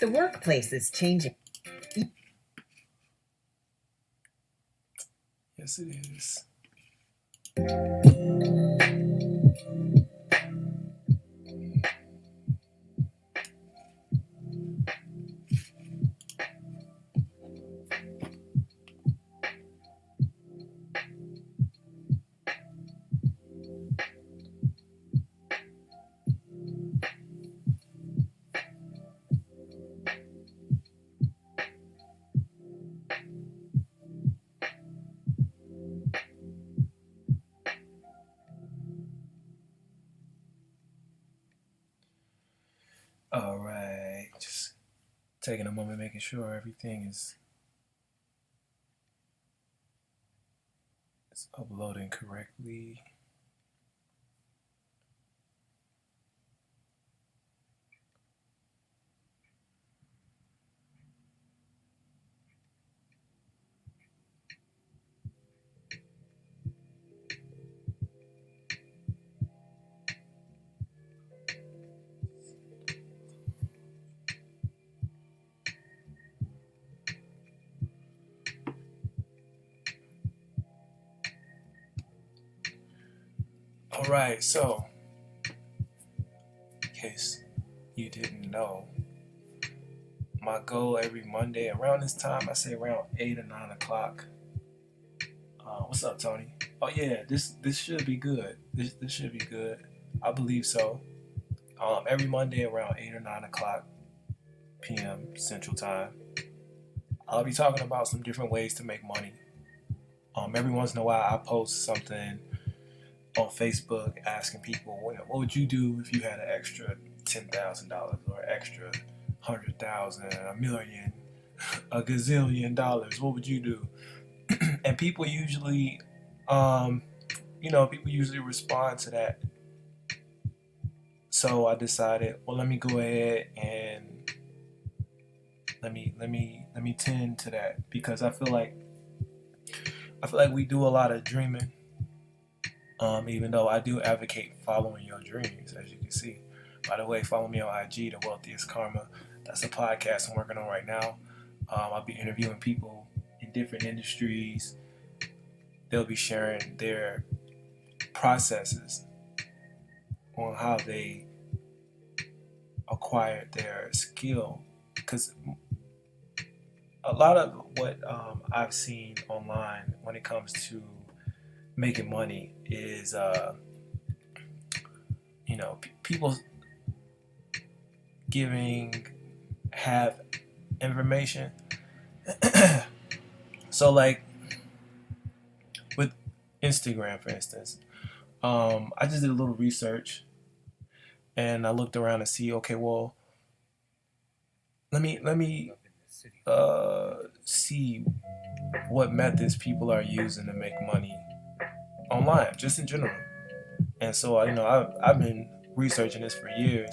The workplace is changing. Yes, it is. All right. Just taking a moment, making sure everything is uploading correctly. All right. So, in case you didn't know, my goal every Monday around this time, I say around 8 or 9 o'clock. What's up, Tony? Oh yeah, this should be good. This should be good. I believe so. Every Monday around 8 or 9 o'clock p.m. Central Time, I'll be talking about some different ways to make money. Every once in a while, I post something on Facebook asking people, what would you do if you had an extra $10,000 or extra 100,000, a million, a gazillion dollars? What would you do? And people usually, people usually respond to that. So I decided, well, let me go ahead and let me tend to that, because I feel like we do a lot of dreaming. Even though I do advocate following your dreams, as you can see. By the way, follow me on IG, The Wealthiest Karma. That's a podcast I'm working on right now. I'll be interviewing people in different industries. They'll be sharing their processes on how they acquired their skill. Because a lot of what I've seen online when it comes to making money is, people giving have information. So, like with Instagram, for instance, I just did a little research and I looked around to see, okay, well, let me see what methods people are using to make money online, just in general. And so, I've been researching this for years.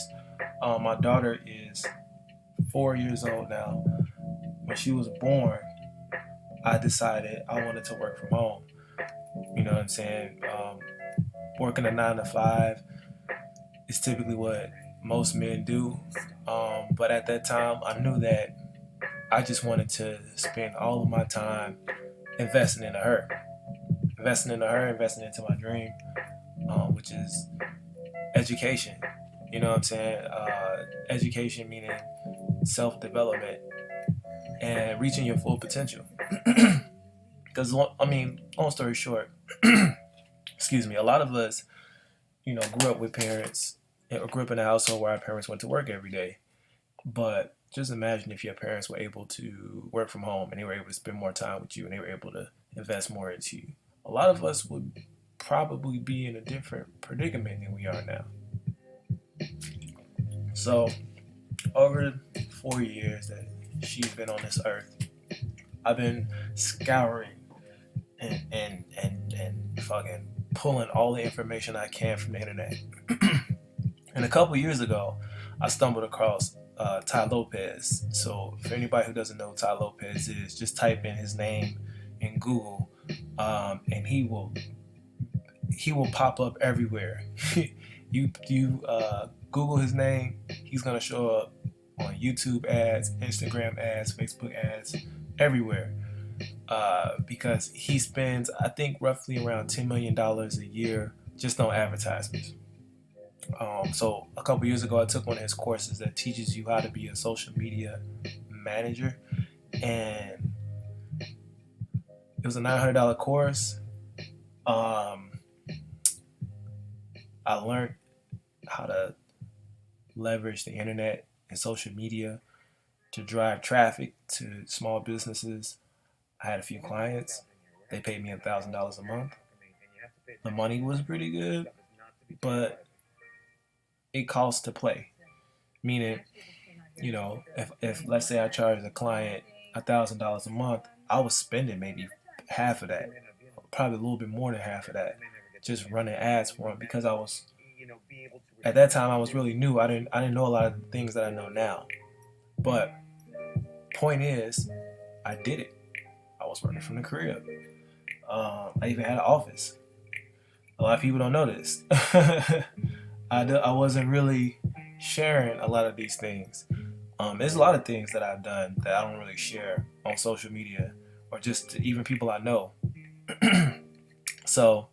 My daughter is 4 years old now. When she was born, I decided I wanted to work from home. You know what I'm saying? Working a 9 to 5 is typically what most men do. But at that time, I knew that I just wanted to spend all of my time investing into her, investing into my dream, which is education. You know what I'm saying? Education meaning self development and reaching your full potential. Because, long story short, excuse me, a lot of us, grew up with parents or grew up in a household where our parents went to work every day. But just imagine if your parents were able to work from home and they were able to spend more time with you and they were able to invest more into you. A lot of us would probably be in a different predicament than we are now. So, over the 4 years that she's been on this earth, I've been scouring and fucking pulling all the information I can from the internet. And a couple years ago, I stumbled across Tai Lopez. So for anybody who doesn't know who Tai Lopez is, just type in his name in Google, and he will pop up everywhere. you Google his name, he's gonna show up on YouTube ads, Instagram ads, Facebook ads, everywhere. Because he spends, I think, roughly around $10 million a year just on advertisements. So a couple years ago, I took one of his courses that teaches you how to be a social media manager, and it was a $900 course. Um, I learned how to leverage the internet and social media to drive traffic to small businesses. I had a few clients. They paid me $1,000 a month. The money was pretty good, but it costs to play. Meaning, if let's say I charge a client $1,000 a month, I was spending maybe half of that, probably a little bit more than half of that, just running ads for them because I was at that time I was really new. I didn't know a lot of the things that I know now. But point is, I did it. I was working from the crib. I even had an office. A lot of people don't know this. I wasn't really sharing a lot of these things. There's a lot of things that I've done that I don't really share on social media or just to even people I know. So,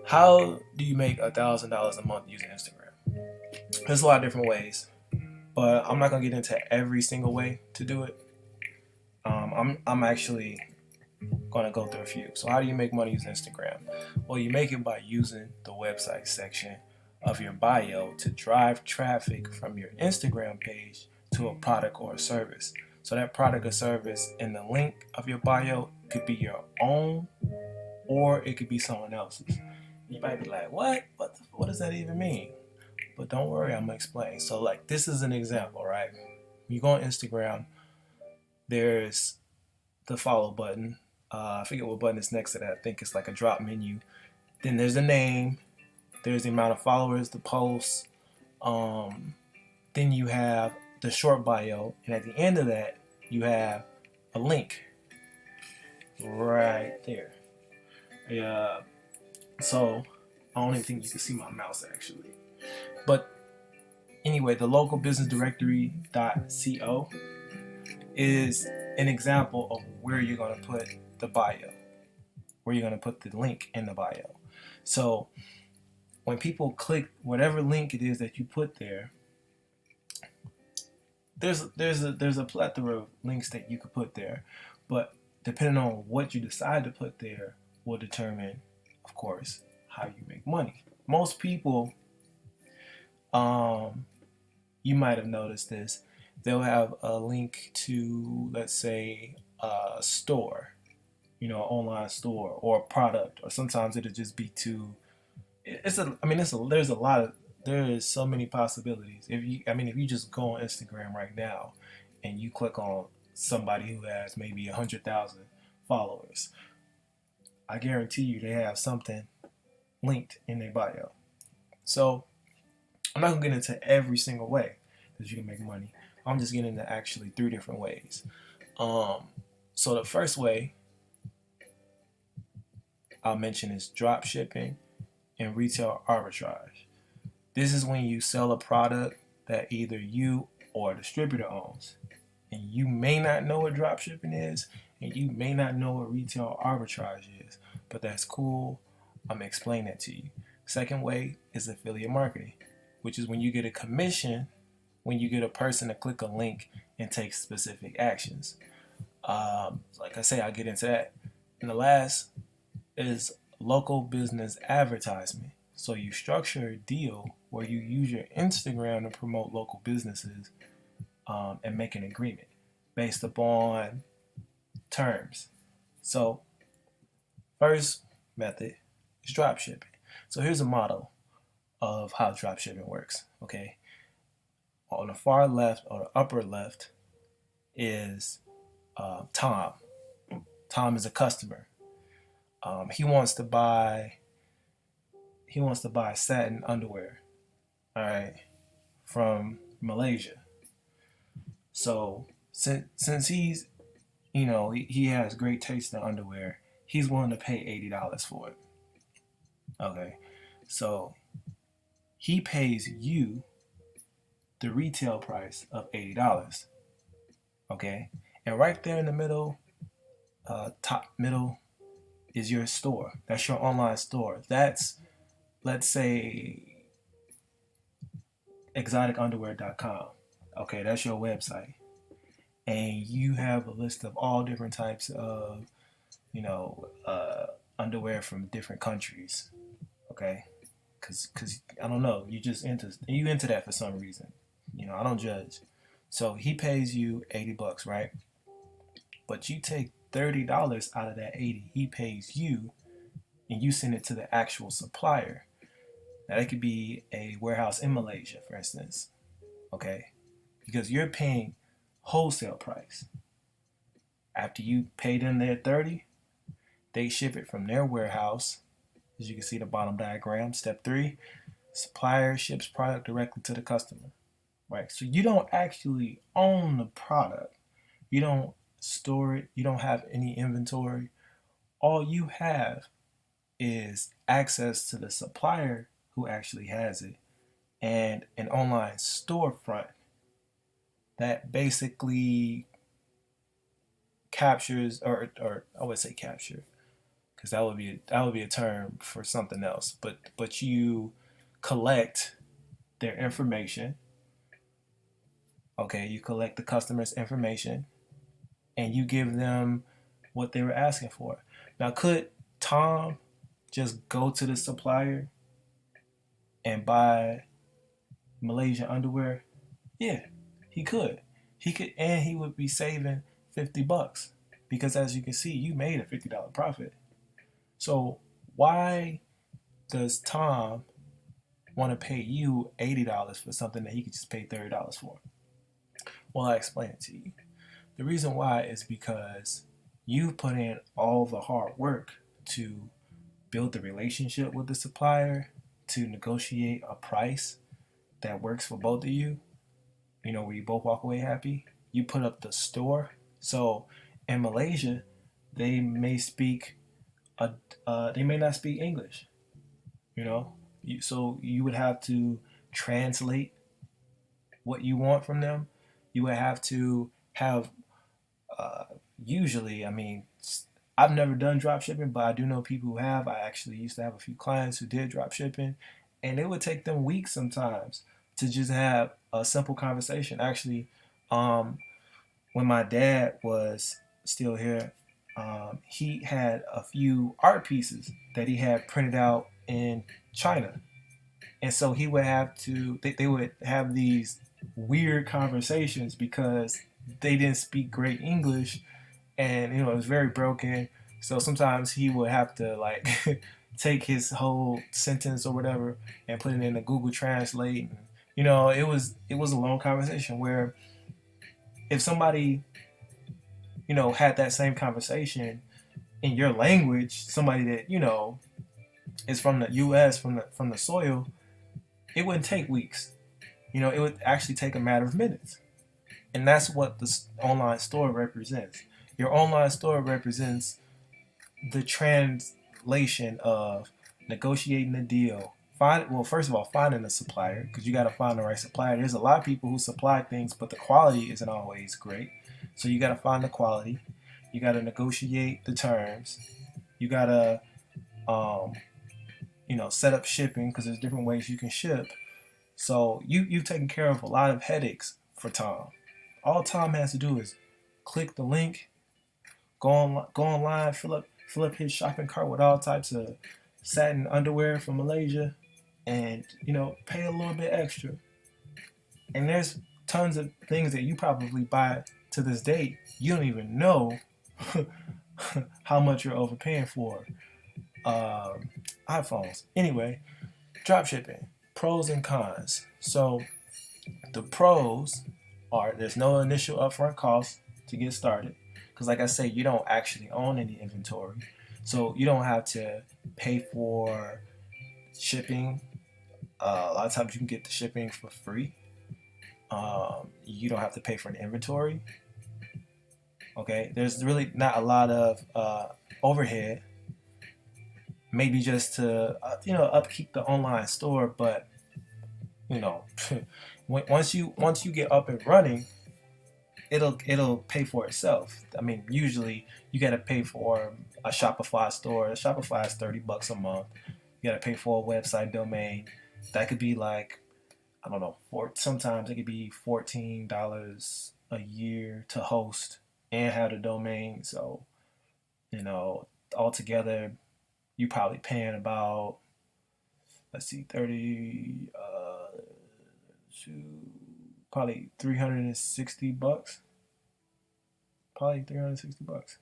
how do you make $1,000 a month using Instagram? There's a lot of different ways, but I'm not gonna get into every single way to do it. I'm actually gonna go through a few. So, how do you make money using Instagram? Well, you make it by using the website section of your bio to drive traffic from your Instagram page to a product or a service. So that product or service in the link of your bio could be your own or it could be someone else's. You might be like, what does that even mean? But don't worry, I'm gonna explain. So like this is an example, right? When you go on Instagram, there's the follow button. I forget what button is next to that. I think it's like a drop menu. Then there's the name. There's the amount of followers, the posts. Then you have the short bio, and at the end of that, you have a link right there. Yeah. So I don't even think you can see my mouse actually. But anyway, the local business directory.co is an example of where you're going to put the bio, where you're going to put the link in the bio. So when people click whatever link it is that you put there, there's a plethora of links that you could put there, but depending on what you decide to put there will determine, of course, how you make money. Most people, you might have noticed this, they'll have a link to, let's say, a store, an online store or a product, or sometimes it'll just be to, there is so many possibilities. If you just go on Instagram right now and you click on somebody who has maybe 100,000 followers, I guarantee you they have something linked in their bio. So I'm not gonna get into every single way that you can make money. I'm just getting into actually 3 different ways. So the first way I'll mention is drop shipping and retail arbitrage. This is when you sell a product that either you or a distributor owns. And you may not know what drop shipping is, and you may not know what retail arbitrage is, but that's cool. I'm gonna explain that to you. Second way is affiliate marketing, which is when you get a commission when you get a person to click a link and take specific actions. Like I say, I'll get into that. And the last is local business advertisement. So you structure a deal where you use your Instagram to promote local businesses and make an agreement based upon terms. So first method is drop shipping. So here's a model of how drop shipping works. Okay, on the far left or the upper left is Tom. Tom is a customer. He wants to buy satin underwear, all right, from Malaysia. So since he's he has great taste in underwear, he's willing to pay $80 for it. Okay, so he pays you the retail price of $80. Okay, and right there in the middle, top middle, is your store. That's your online store. That's, let's say, exoticunderwear.com. Okay, that's your website. And you have a list of all different types of, underwear from different countries. Okay, because I don't know, you into that for some reason. I don't judge. So he pays you $80, right? But you take $30 out of that 80 he pays you, and you send it to the actual supplier. Now that could be a warehouse in Malaysia, for instance. Okay, because you're paying wholesale price. After you pay them their 30, they ship it from their warehouse. As you can see the bottom diagram, step 3, supplier ships product directly to the customer. Right? So you don't actually own the product. You don't store it. You don't have any inventory. All you have is access to the supplier who actually has it and an online storefront that basically captures, or I would say capture, because that would be a term for something else. But you collect their information. Okay, you collect the customer's information and you give them what they were asking for. Now, could Tom just go to the supplier and buy Malaysian underwear? Yeah, he could. He could, and he would be saving $50 because, as you can see, you made a $50 profit. So why does Tom want to pay you $80 for something that he could just pay $30 for? Well, I explain it to you. The reason why is because you put in all the hard work to build the relationship with the supplier, to negotiate a price that works for both of you, where you both walk away happy. You put up the store. So in Malaysia, they may speak, they may not speak English, so you would have to translate what you want from them. You would have to have, usually, I mean, I've never done drop shipping, but I do know people who have. I actually used to have a few clients who did drop shipping, and it would take them weeks sometimes to just have a simple conversation. Actually, when my dad was still here, he had a few art pieces that he had printed out in China. And so he would have to, they would have these weird conversations because they didn't speak great English, and it was very broken. So sometimes he would have to like take his whole sentence or whatever and put it in a Google Translate. And, it was a long conversation where if somebody had that same conversation in your language, somebody that is from the U.S., from the soil, it wouldn't take weeks. It would actually take a matter of minutes. And that's what the online store represents. Your online store represents the translation of negotiating a deal. First of all, finding a supplier, because you got to find the right supplier. There's a lot of people who supply things, but the quality isn't always great. So you got to find the quality. You got to negotiate the terms. You got to, set up shipping, because there's different ways you can ship. So you've taken care of a lot of headaches for Tom. All Tom has to do is click the link, go online, fill up his shopping cart with all types of satin underwear from Malaysia, and pay a little bit extra. And there's tons of things that you probably buy to this day you don't even know how much you're overpaying for. iPhones. Anyway, drop shipping, pros and cons. So the pros are there's no initial upfront cost to get started, because like I say, you don't actually own any inventory, so you don't have to pay for shipping. A lot of times you can get the shipping for free. You don't have to pay for an inventory. Okay, there's really not a lot of overhead. Maybe just to upkeep the online store, but You know, once you get up and running, it'll pay for itself. I mean, usually you got to pay for a Shopify store. Shopify is $30 a month. You got to pay for a website domain. That could be like, I don't know, sometimes it could be $14 a year to host and have the domain. So, you know, altogether you probably paying about, let's see, 30 to probably $360. Probably $360.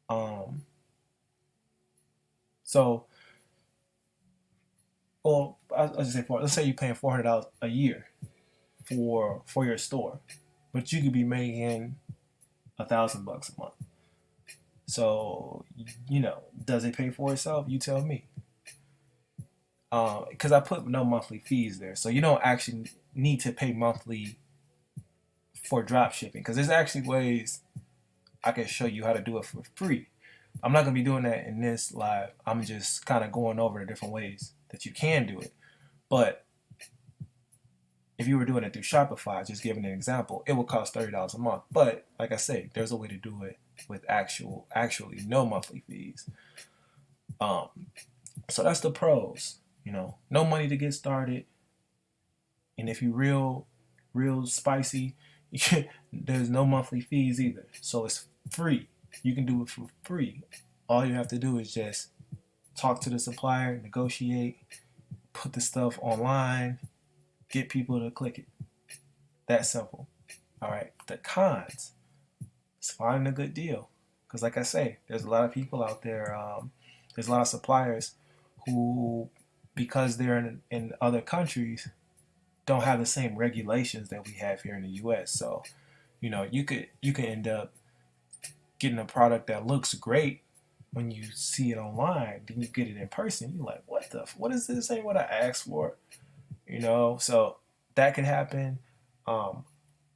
Um so well, I just say let's say you're paying $400 a year for your store, but you could be making $1,000 a month. So, does it pay for itself? You tell me. Because I put no monthly fees there, so you don't actually need to pay monthly for drop shipping. Because there's actually ways I can show you how to do it for free. I'm not gonna be doing that in this live. I'm just kind of going over the different ways that you can do it. But if you were doing it through Shopify, just giving an example, it would cost $30 a month. But like I say, there's a way to do it with actually no monthly fees. Um, so that's the pros. No money to get started, and if you real spicy, there's no monthly fees either. So it's free. You can do it for free. All you have to do is just talk to the supplier, negotiate, put the stuff online, get people to click it. That simple. All right. The cons is finding a good deal. Because, like I say, there's a lot of people out there. There's a lot of suppliers who, because they're in other countries, don't have the same regulations that we have here in the U.S. So, you can end up getting a product that looks great when you see it online. Then you get it in person. You're like, what is this? Ain't what I asked for. So that can happen. Um,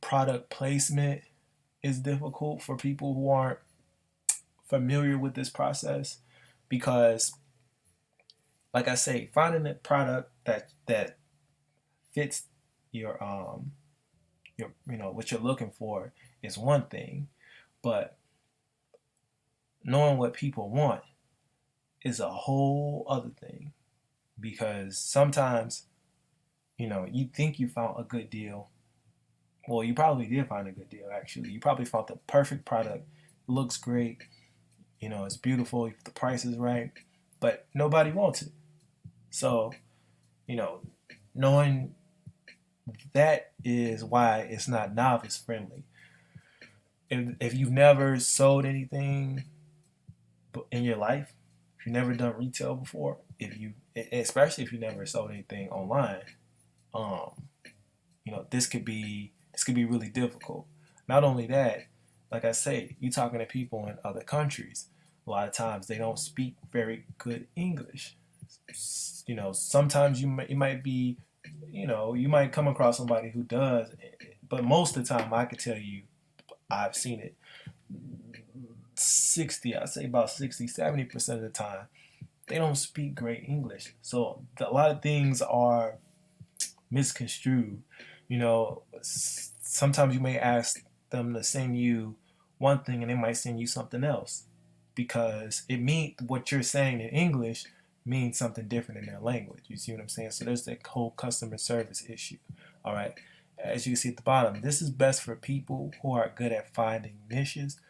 Product placement is difficult for people who aren't familiar with this process because, like I say, finding a product that fits your what you're looking for is one thing, but knowing what people want is a whole other thing, because sometimes you think you found a good deal. Well, you probably did find a good deal. Actually, you probably found the perfect product. It looks great. It's beautiful. The price is right, but nobody wants it. So, you know knowing that is why it's not novice friendly. If you've never sold anything in your life, if you've never done retail before, especially if you never sold anything online, um, this could be really difficult. Not only that, like I say, you talking to people in other countries. A lot of times they don't speak very good English. Sometimes you might come across somebody who does, but most of the time I could tell you I've seen it 'I'd say about 60-70% of the time they don't speak great English. So a lot of things are misconstrued. Sometimes you may ask them to send you one thing and they might send you something else because it means what you're saying in English means something different in their language. You see what I'm saying? So there's that whole customer service issue. All right. As you can see at the bottom, this is best for people who are good at finding niches,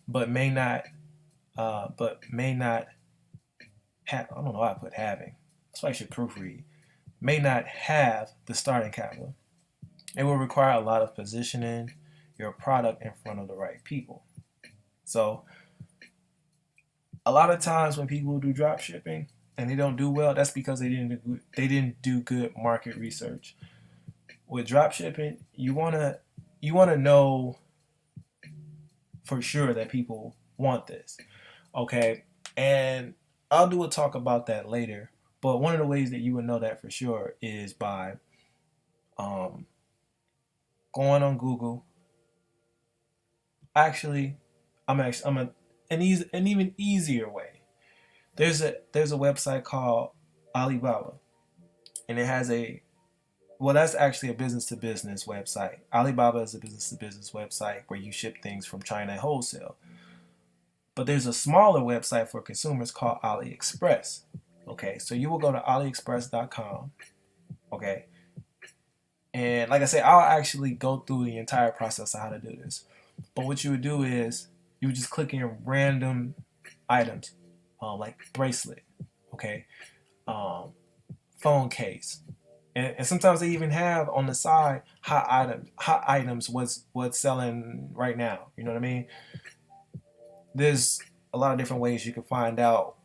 but may not, have. I don't know why I put having. That's why I should proofread. May not have the starting capital. It will require a lot of positioning your product in front of the right people. So a lot of times when people do drop shipping and they don't do well, that's because they didn't do good market research. With drop shipping, you wanna know for sure that people want this. Okay, and I'll do a talk about that later. But one of the ways that you would know that for sure is by um, going on Google. Actually, I'm an even easier way. There's a website called Alibaba, and it has a well, that's actually a business to business website. Alibaba is a business to business website where you ship things from China wholesale. But there's a smaller website for consumers called AliExpress. Okay, so you will go to aliexpress.com. Okay, and like I said, I'll actually go through the entire process of how to do this. But what you would do is you would just click in random items, like bracelet, okay, um, phone case, and sometimes they even have on the side hot items, what's selling right now. You know what I mean? There's a lot of different ways you can find out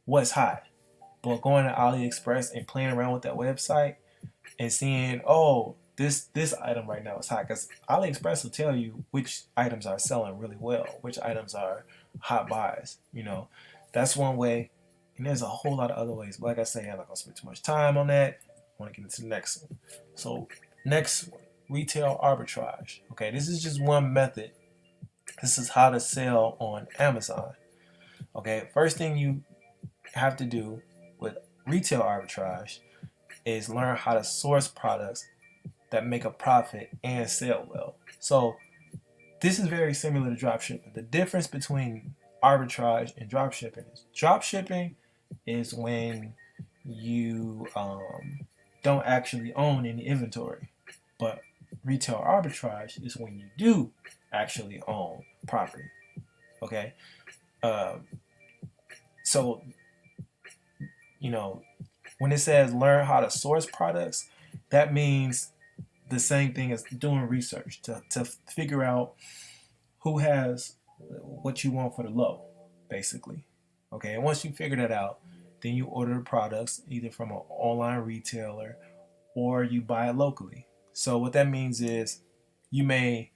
what's hot. But going to AliExpress and playing around with that website and seeing, oh, this item right now is hot, because AliExpress will tell you which items are selling really well, which items are hot buys. That's one way, and there's a whole lot of other ways. But like I say, I'm not gonna spend too much time on that. I want to get into the next one. So next one, retail arbitrage. Okay, this is just one method. This is how to sell on Amazon. Okay, first thing you have to do with retail arbitrage is learn how to source products that make a profit and sell well. So this is very similar to dropshipping. The difference between arbitrage and dropshipping is when you don't actually own any inventory, but retail arbitrage is when you do actually own property. Okay, um, so when it says learn how to source products, that means the same thing as doing research to figure out who has what you want for the low, basically. Okay, and once you figure that out, then you order the products either from an online retailer or you buy it locally. So what that means is you may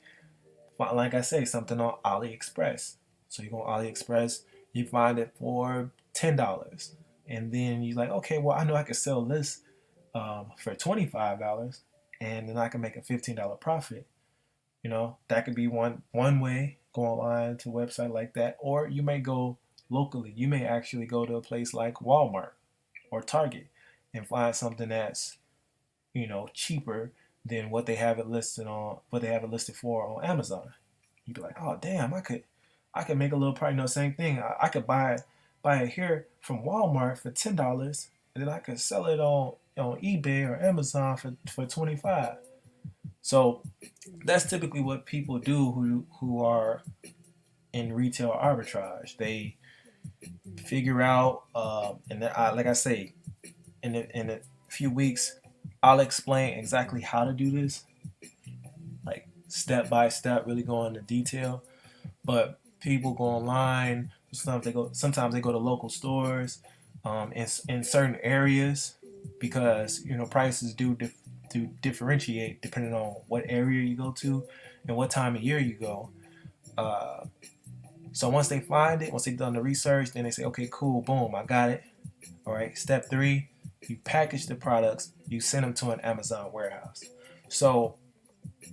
find, like I say, something on AliExpress. So you go on AliExpress, you find it for $10, and then you're like, okay, well, I know I can sell this for $25, and then I can make a $15 profit. That could be one way. Go online to a website like that, or you may go locally. You may actually go to a place like Walmart or Target and find something that's cheaper than what they have it listed for on Amazon. You'd be like, oh damn, I could make a little price. Same thing. I could buy it here from Walmart for $10, and then I could sell it on eBay or Amazon for 25. So that's typically what people do who are in retail arbitrage. They figure out, and like I say, in a few weeks, I'll explain exactly how to do this, like step by step, really go into detail. But people go online. Sometimes they go to local stores, in certain areas, because prices do differentiate depending on what area you go to and what time of year you go. Uh, so once they find it, once they've done the research, then they say, okay, cool, boom, I got it. All right. Step three, you package the products, you send them to an Amazon warehouse. So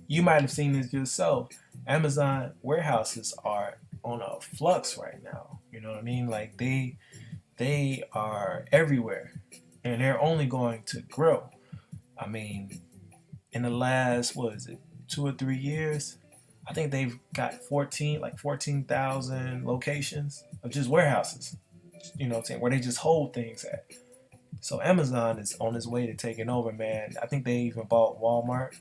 you might have seen this yourself. Amazon warehouses are on a flux right now. You know what I mean? Like they are everywhere, and they're only going to grow. I mean, in the last, what is it, 2 or 3 years, I think they've got 14,000 locations of just warehouses. What I'm saying, where they just hold things at. So Amazon is on its way to taking over, man. I think they even bought Walmart.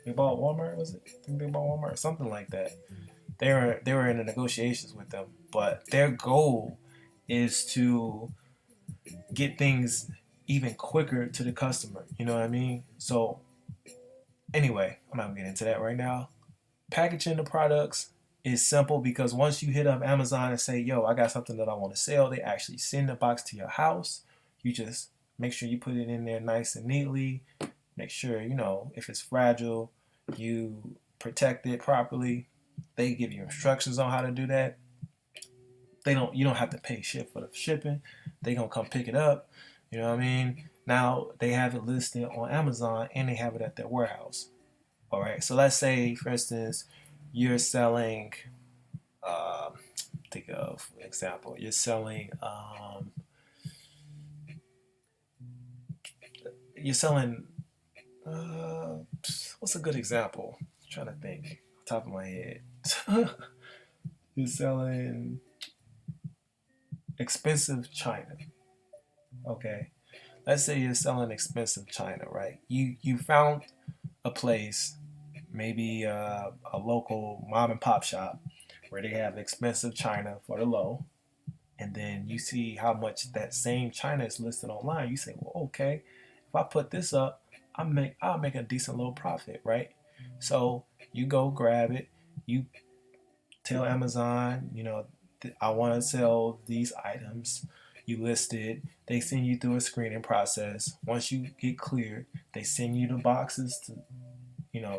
They bought Walmart, was it? I think they bought Walmart, something like that. They were in the negotiations with them, but their goal is to get things even quicker to the customer. You know what I mean? So anyway, I'm not gonna get into that right now. Packaging the products is simple because once you hit up Amazon and say, yo, I got something that I want to sell, they actually send the box to your house. You just make sure you put it in there nice and neatly. Make sure, if it's fragile, you protect it properly. They give you instructions on how to do that. You don't have to pay shit for the shipping. They gonna come pick it up. You know what I mean? Now they have it listed on Amazon and they have it at their warehouse. All right. So let's say, for instance, you're selling. Think of an example. You're selling you're selling. What's a good example? I'm trying to think, top of my head. You're selling expensive china. Okay, let's say you're selling expensive china, right? You found a place, maybe a local mom and pop shop, where they have expensive china for the low, and then you see how much that same china is listed online. You say, well, okay, if I put this up, I'll make a decent little profit, right? So you go grab it. You tell Amazon, I want to sell these items. You list it. They send you through a screening process. Once you get cleared, they send you the boxes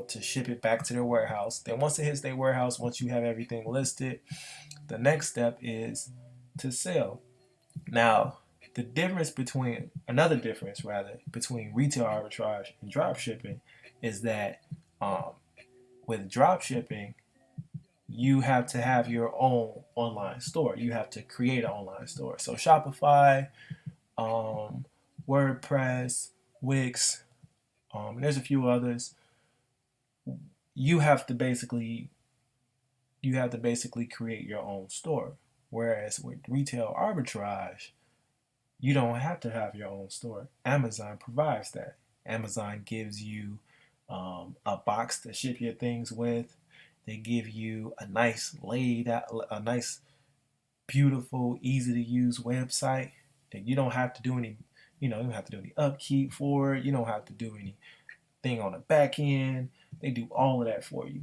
to ship it back to their warehouse. Then once it hits their warehouse, once you have everything listed, the next step is to sell. Now, another difference rather, between retail arbitrage and drop shipping is that um, with drop shipping, you have to have your own online store. You have to create an online store. So Shopify, um, WordPress, Wix, there's a few others. You have to basically create your own store. Whereas with retail arbitrage, you don't have to have your own store. Amazon provides that. Amazon gives you a box to ship your things with. They give you a nice, beautiful, easy to use website that you don't have to do any, you don't have to do any upkeep for it. You don't have to do anything on the back end. They do all of that for you.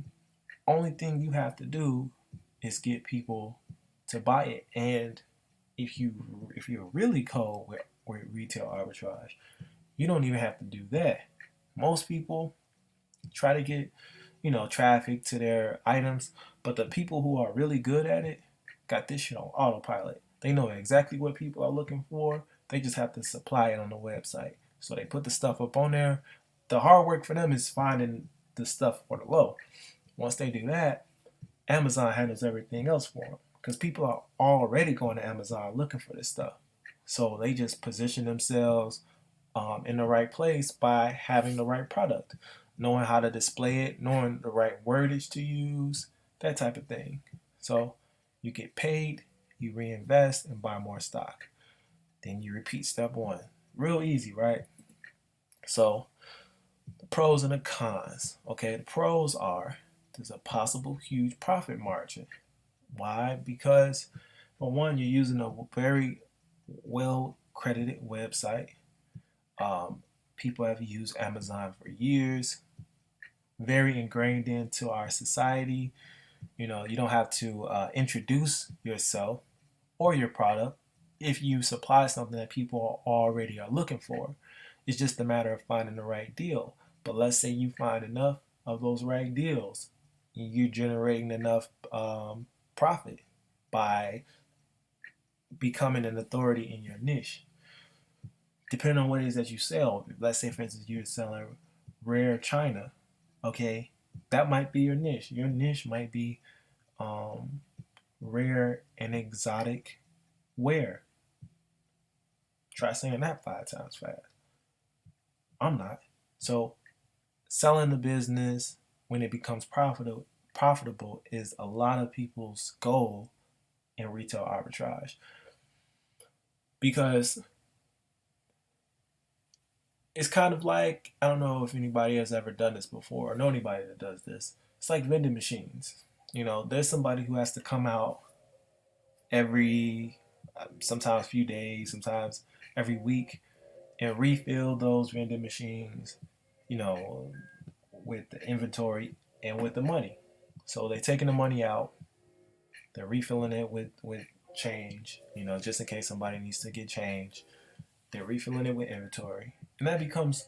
Only thing you have to do is get people to buy it. And if you're really cold with retail arbitrage, you don't even have to do that. Most people try to get traffic to their items, but the people who are really good at it got this shit on autopilot. They know exactly what people are looking for. They just have to supply it on the website. So they put the stuff up on there. The hard work for them is finding the stuff for the low. Once they do that, Amazon handles everything else for them because people are already going to Amazon looking for this stuff. So they just position themselves in the right place by having the right product, knowing how to display it, knowing the right wordage to use, that type of thing. So you get paid, you reinvest, and buy more stock. Then you repeat step one. Real easy, right? So the pros and the cons. Okay, the pros are there's a possible huge profit margin. Why? Because for one, you're using a very well credited website. People have used Amazon for years, very ingrained into our society. You don't have to introduce yourself or your product if you supply something that people already are looking for. It's just a matter of finding the right deal. But let's say you find enough of those right deals, you're generating enough profit by becoming an authority in your niche. Depending on what it is that you sell, let's say for instance you're selling rare china, okay, that might be your niche. Your niche might be um, rare and exotic ware. Try saying that 5 times fast. I'm not. So selling the business when it becomes profitable is a lot of people's goal in retail arbitrage because it's kind of like, I don't know if anybody has ever done this before or know anybody that does this. It's like vending machines. There's somebody who has to come out every sometimes few days, sometimes every week, and refill those vending machines, you know, with the inventory and with the money. So they're taking the money out, they're refilling it with change, just in case somebody needs to get change. They're refilling it with inventory, and that becomes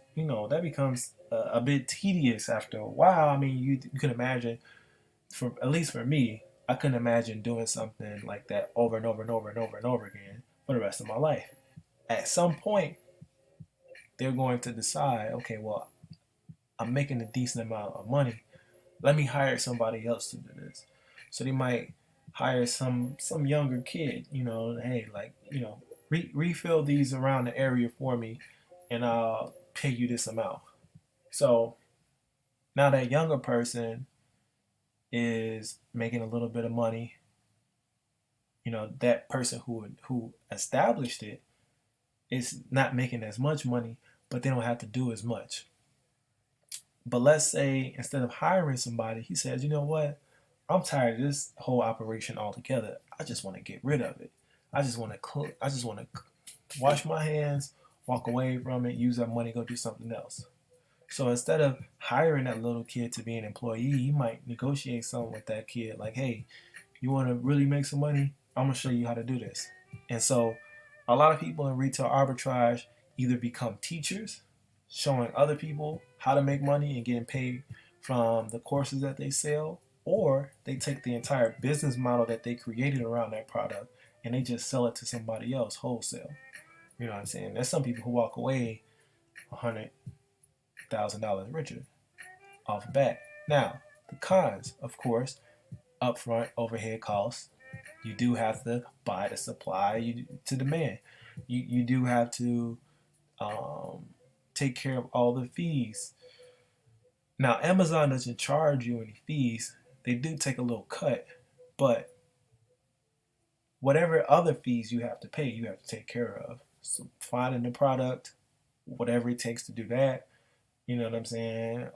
a bit tedious after a while. I mean, you can imagine, for at least for me, I couldn't imagine doing something like that over and over and over and over and over again for the rest of my life. At some point, they're going to decide, okay, well, I'm making a decent amount of money. Let me hire somebody else to do this. So they might hire some younger kid. Hey, like refill these around the area for me, and pay you this amount. So now that younger person is making a little bit of money. That person who established it is not making as much money, but they don't have to do as much. But let's say instead of hiring somebody, he says, you know what? I'm tired of this whole operation altogether. I just want to get rid of it. I just want to I just want to wash my hands, walk away from it, use that money, go do something else. So instead of hiring that little kid to be an employee, you might negotiate something with that kid like, hey, you want to really make some money? I'm going to show you how to do this. And so a lot of people in retail arbitrage either become teachers, showing other people how to make money and getting paid from the courses that they sell, or they take the entire business model that they created around that product and they just sell it to somebody else wholesale. You know what I'm saying? There's some people who walk away $100,000 richer off the bat. Now, the cons, of course, upfront overhead costs. You do have to buy the supply to demand. You do have to take care of all the fees. Now, Amazon doesn't charge you any fees. They do take a little cut, but whatever other fees you have to pay, you have to take care of. So finding the product, whatever it takes to do that, you know what I'm saying?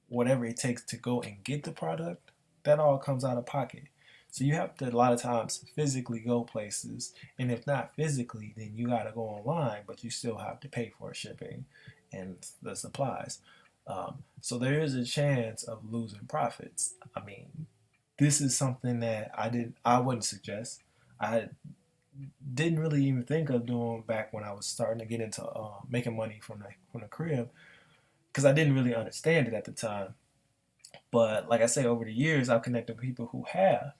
Whatever it takes to go and get the product, that all comes out of pocket. So you have to a lot of times physically go places, and if not physically, then you got to go online, but you still have to pay for shipping and the supplies. So there is a chance of losing profits. I mean, this is something that I wouldn't suggest. I didn't really even think of doing back when I was starting to get into making money from the crib, because I didn't really understand it at the time. But like I say, over the years, I've connected with people who have.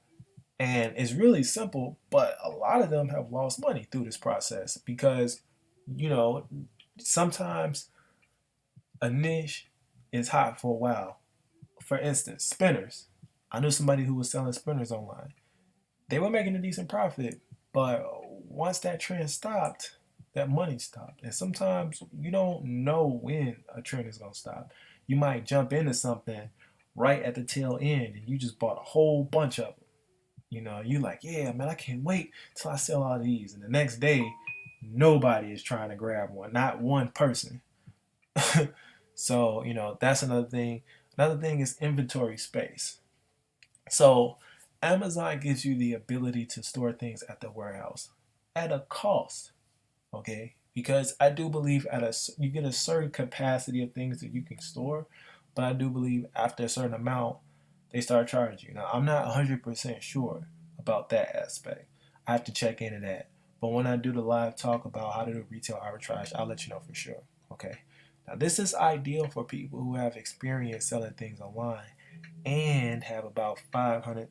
And it's really simple, but a lot of them have lost money through this process because, you know, sometimes a niche is hot for a while. For instance, spinners. I knew somebody who was selling spinners online. They were making a decent profit, but once that trend stopped, that money stopped. And sometimes you don't know when a trend is going to stop. You might jump into something right at the tail end and you just bought a whole bunch of them. You like, yeah, man, I can't wait till I sell all these. And the next day, nobody is trying to grab one, not one person. So, that's another thing. Another thing is inventory space. So, Amazon gives you the ability to store things at the warehouse at a cost, okay? Because I do believe you get a certain capacity of things that you can store, but I do believe after a certain amount, they start charging you. Now, I'm not 100% sure about that aspect. I have to check into that. But when I do the live talk about how to do retail arbitrage, I'll let you know for sure. Okay. Now, this is ideal for people who have experience selling things online and have about 500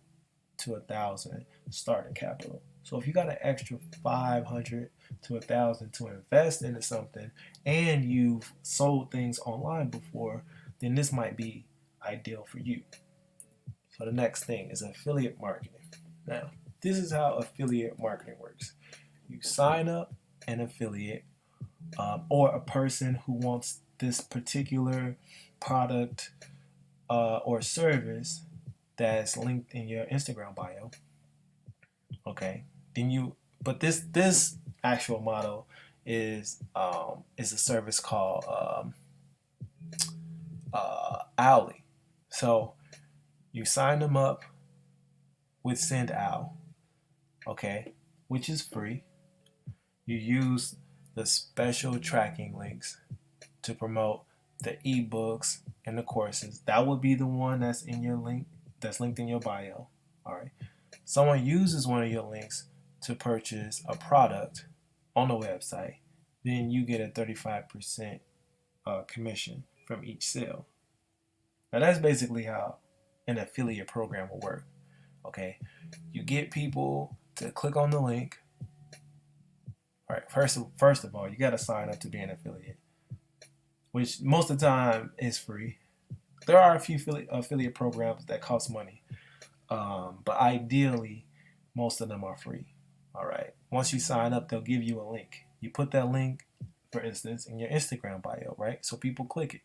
to 1,000 starting capital. So if you got an extra 500 to 1,000 to invest into something and you've sold things online before, then this might be ideal for you. So the next thing is affiliate marketing. Now, this is how affiliate marketing works. You sign up an affiliate or a person who wants this particular product or service that's linked in your Instagram bio. Okay, but this actual model is a service called Owly. So you sign them up with SendOwl, okay, which is free. You use the special tracking links to promote the ebooks and the courses. That would be the one that's in your link, that's linked in your bio. All right. Someone uses one of your links to purchase a product on the website, then you get a 35% commission from each sale. Now that's basically how an affiliate program will work. Okay, you get people to click on the link. All right, first of all, you got to sign up to be an affiliate, which most of the time is free. There are a few affiliate programs that cost money, but ideally, most of them are free. All right. Once you sign up, they'll give you a link. You put that link for instance, in your Instagram bio, right? So people click it.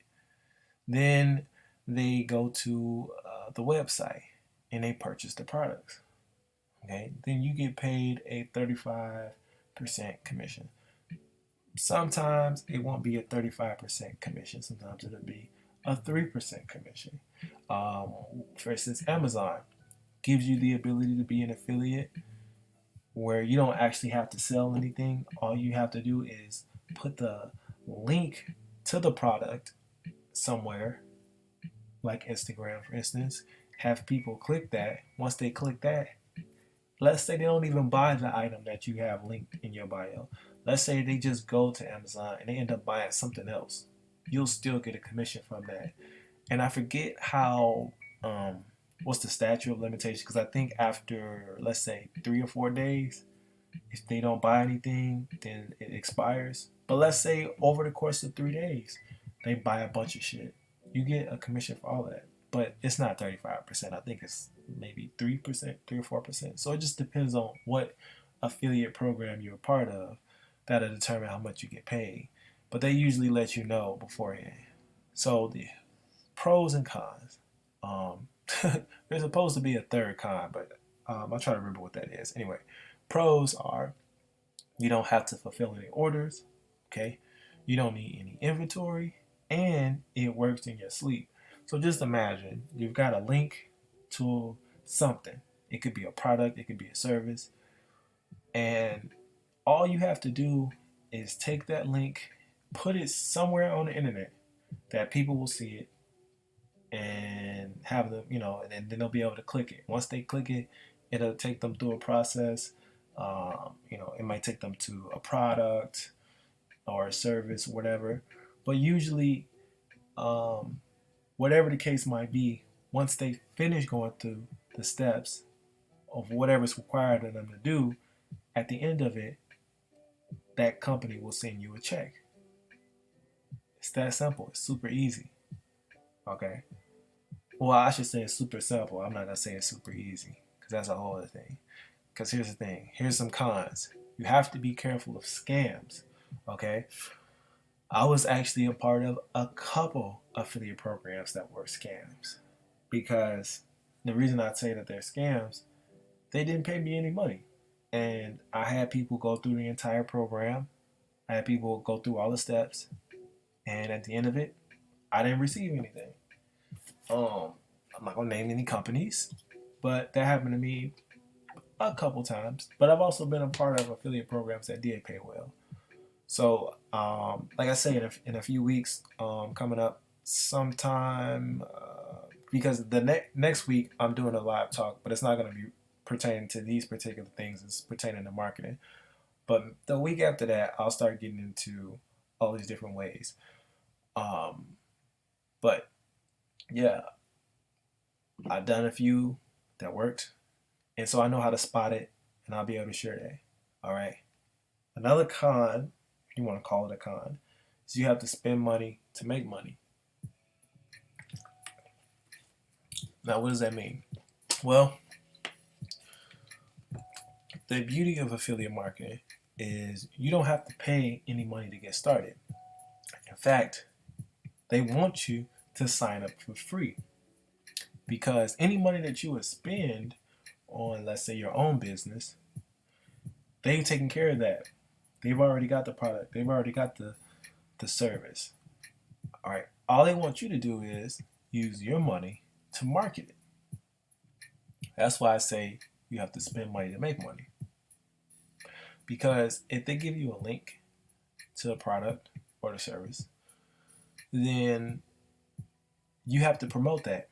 Then they go to the website and they purchase the products. Okay, then you get paid a 35% commission. Sometimes it won't be a 35% commission. Sometimes it'll be a 3% commission. Um, for instance, Amazon gives you the ability to be an affiliate where you don't actually have to sell anything. All you have to do is put the link to the product somewhere, like Instagram, for instance, have people click that. Once they click that, let's say they don't even buy the item that you have linked in your bio. Let's say they just go to Amazon and they end up buying something else. You'll still get a commission from that. And I forget how, what's the statute of limitation? Because I think after, let's say, 3 or 4 days, if they don't buy anything, then it expires. But let's say over the course of 3 days, they buy a bunch of shit. You get a commission for all that. But it's not 35%. I think it's maybe 3%, 3 or 4%. So it just depends on what affiliate program you're a part of. That'll determine how much you get paid. But they usually let you know beforehand. So the pros and cons. Um, there's supposed to be a third con, but I'll try to remember what that is. Anyway, pros are you don't have to fulfill any orders, okay? You don't need any inventory, and it works in your sleep. So just imagine you've got a link to something. It could be a product, it could be a service, and all you have to do is take that link, put it somewhere on the internet that people will see it and have them, and then they'll be able to click it. Once they click it, it'll take them through a process. It might take them to a product or a service, whatever. But usually, whatever the case might be, once they finish going through the steps of whatever's required of them to do, at the end of it, that company will send you a check. It's that simple. It's super easy. Okay. Well, I should say it's super simple. I'm not gonna say it's super easy because that's a whole other thing. Because here's the thing. Here's some cons. You have to be careful of scams. Okay. I was actually a part of a couple affiliate programs that were scams because the reason I'd say that they're scams, they didn't pay me any money. And I had people go through the entire program. I had people go through all the steps. And at the end of it, I didn't receive anything. I'm not gonna name any companies, but that happened to me a couple times. But I've also been a part of affiliate programs that did pay well. So, like I say, in a few weeks, coming up sometime, because the next week I'm doing a live talk, but it's not going to be pertaining to these particular things. It's pertaining to marketing. But the week after that, I'll start getting into all these different ways. Um, but yeah, I've done a few that worked, and so I know how to spot it, and I'll be able to share that. All right. Another con, if you want to call it a con, is you have to spend money to make money. Now, what does that mean? Well, the beauty of affiliate marketing is you don't have to pay any money to get started. In fact, they want you to sign up for free because any money that you would spend on, let's say, your own business, they've taken care of that. They've already got the product. They've already got the service. All right. All they want you to do is use your money to market it. That's why I say you have to spend money to make money. Because if they give you a link to a product or the service, then you have to promote that.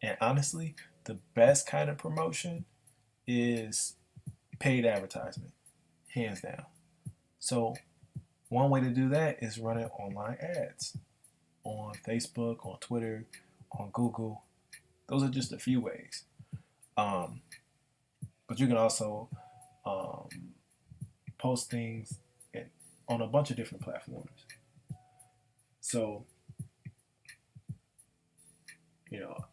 And honestly, the best kind of promotion is paid advertisement, hands down. So one way to do that is running online ads on Facebook, on Twitter, on Google. Those are just a few ways. Um, but you can also um, post things on a bunch of different platforms. So, you know,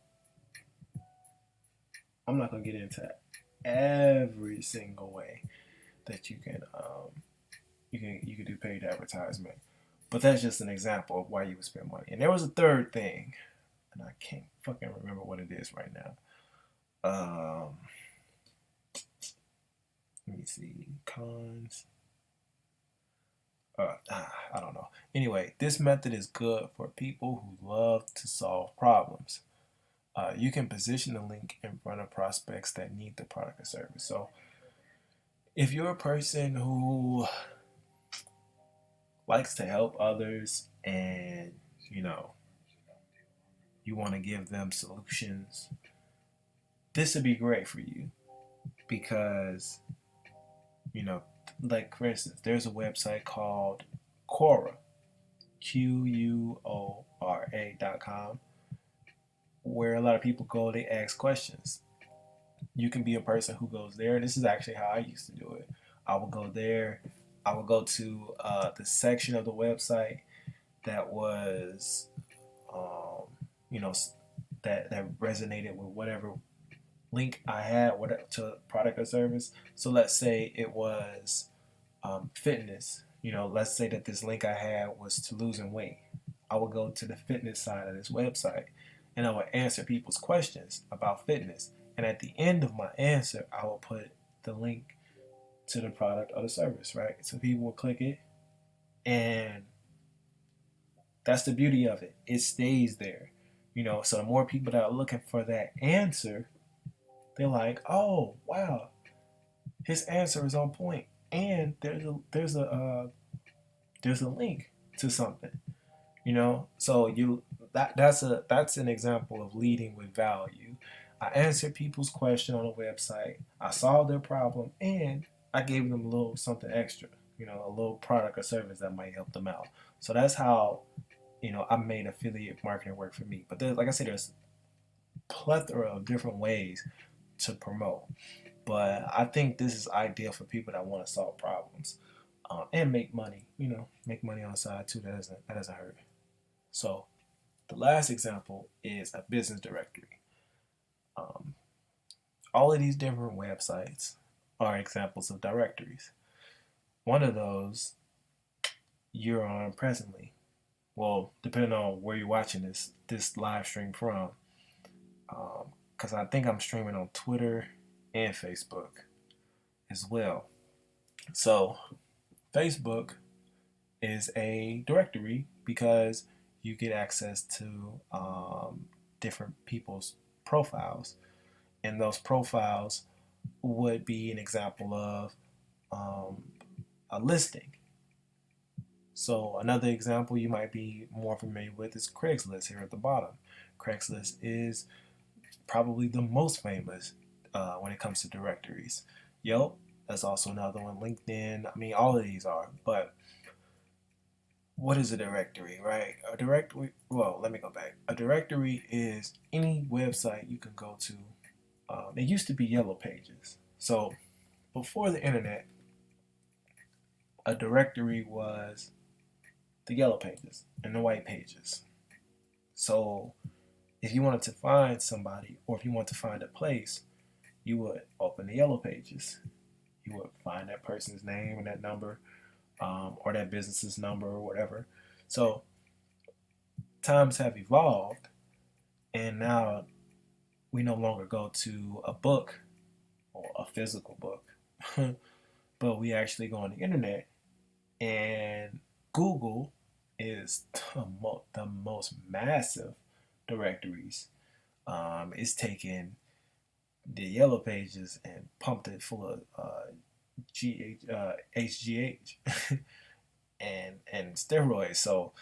I'm not going to get into every single way that you can, you can do paid advertisement. But that's just an example of why you would spend money. And there was a third thing, and I can't fucking remember what it is right now. Let me see. Cons. I don't know. Anyway, this method is good for people who love to solve problems. You can position the link in front of prospects that need the product or service. So if you're a person who likes to help others and you know you want to give them solutions, this would be great for you because you know, like for instance, there's a website called Quora, QUORA.com, where a lot of people go, they ask questions. You can be a person who goes there. This is actually how I used to do it. I would go there. I would go to the section of the website that was, um, you know, that resonated with whatever link I had to product or service. So let's say it was fitness. You know, let's say that this link I had was to losing weight. I would go to the fitness side of this website and I would answer people's questions about fitness. And at the end of my answer, I will put the link to the product or the service, right? So people will click it, and that's the beauty of it. It stays there, you know. So the more people that are looking for that answer, they're like, "Oh, wow, his answer is on point," and there's a link to something, you know. So that's an example of leading with value. I answered people's question on the website. I solved their problem, and I gave them a little something extra, you know, a little product or service that might help them out. So that's how I made affiliate marketing work for me. But like I said, there's plethora of different ways to promote. But I think this is ideal for people that want to solve problems and make money. You know, make money on the side too. That doesn't hurt. So the last example is a business directory. Um, all of these different websites are examples of directories. One of those you're on presently. Well, depending on where you're watching this live stream from, because I think I'm streaming on Twitter and Facebook as well. So Facebook is a directory because you get access to different people's profiles, and those profiles would be an example of um, a listing. So another example you might be more familiar with is Craigslist here at the bottom. Craigslist is probably the most famous when it comes to directories. Yelp, that's also another one. LinkedIn, I mean, all of these are. But what is a directory, right? A directory, well, let me go back. A directory is any website you can go to. It used to be Yellow Pages. So before the internet, a directory was the Yellow Pages and the White Pages. So if you wanted to find somebody or if you want to find a place, you would open the Yellow Pages. You would find that person's name and that number, or that business's number or whatever. So times have evolved, and now we no longer go to a book or a physical book, but we actually go on the internet, and Google is the most massive directories. It's taken the Yellow Pages and pumped it full of HGH and steroids. So,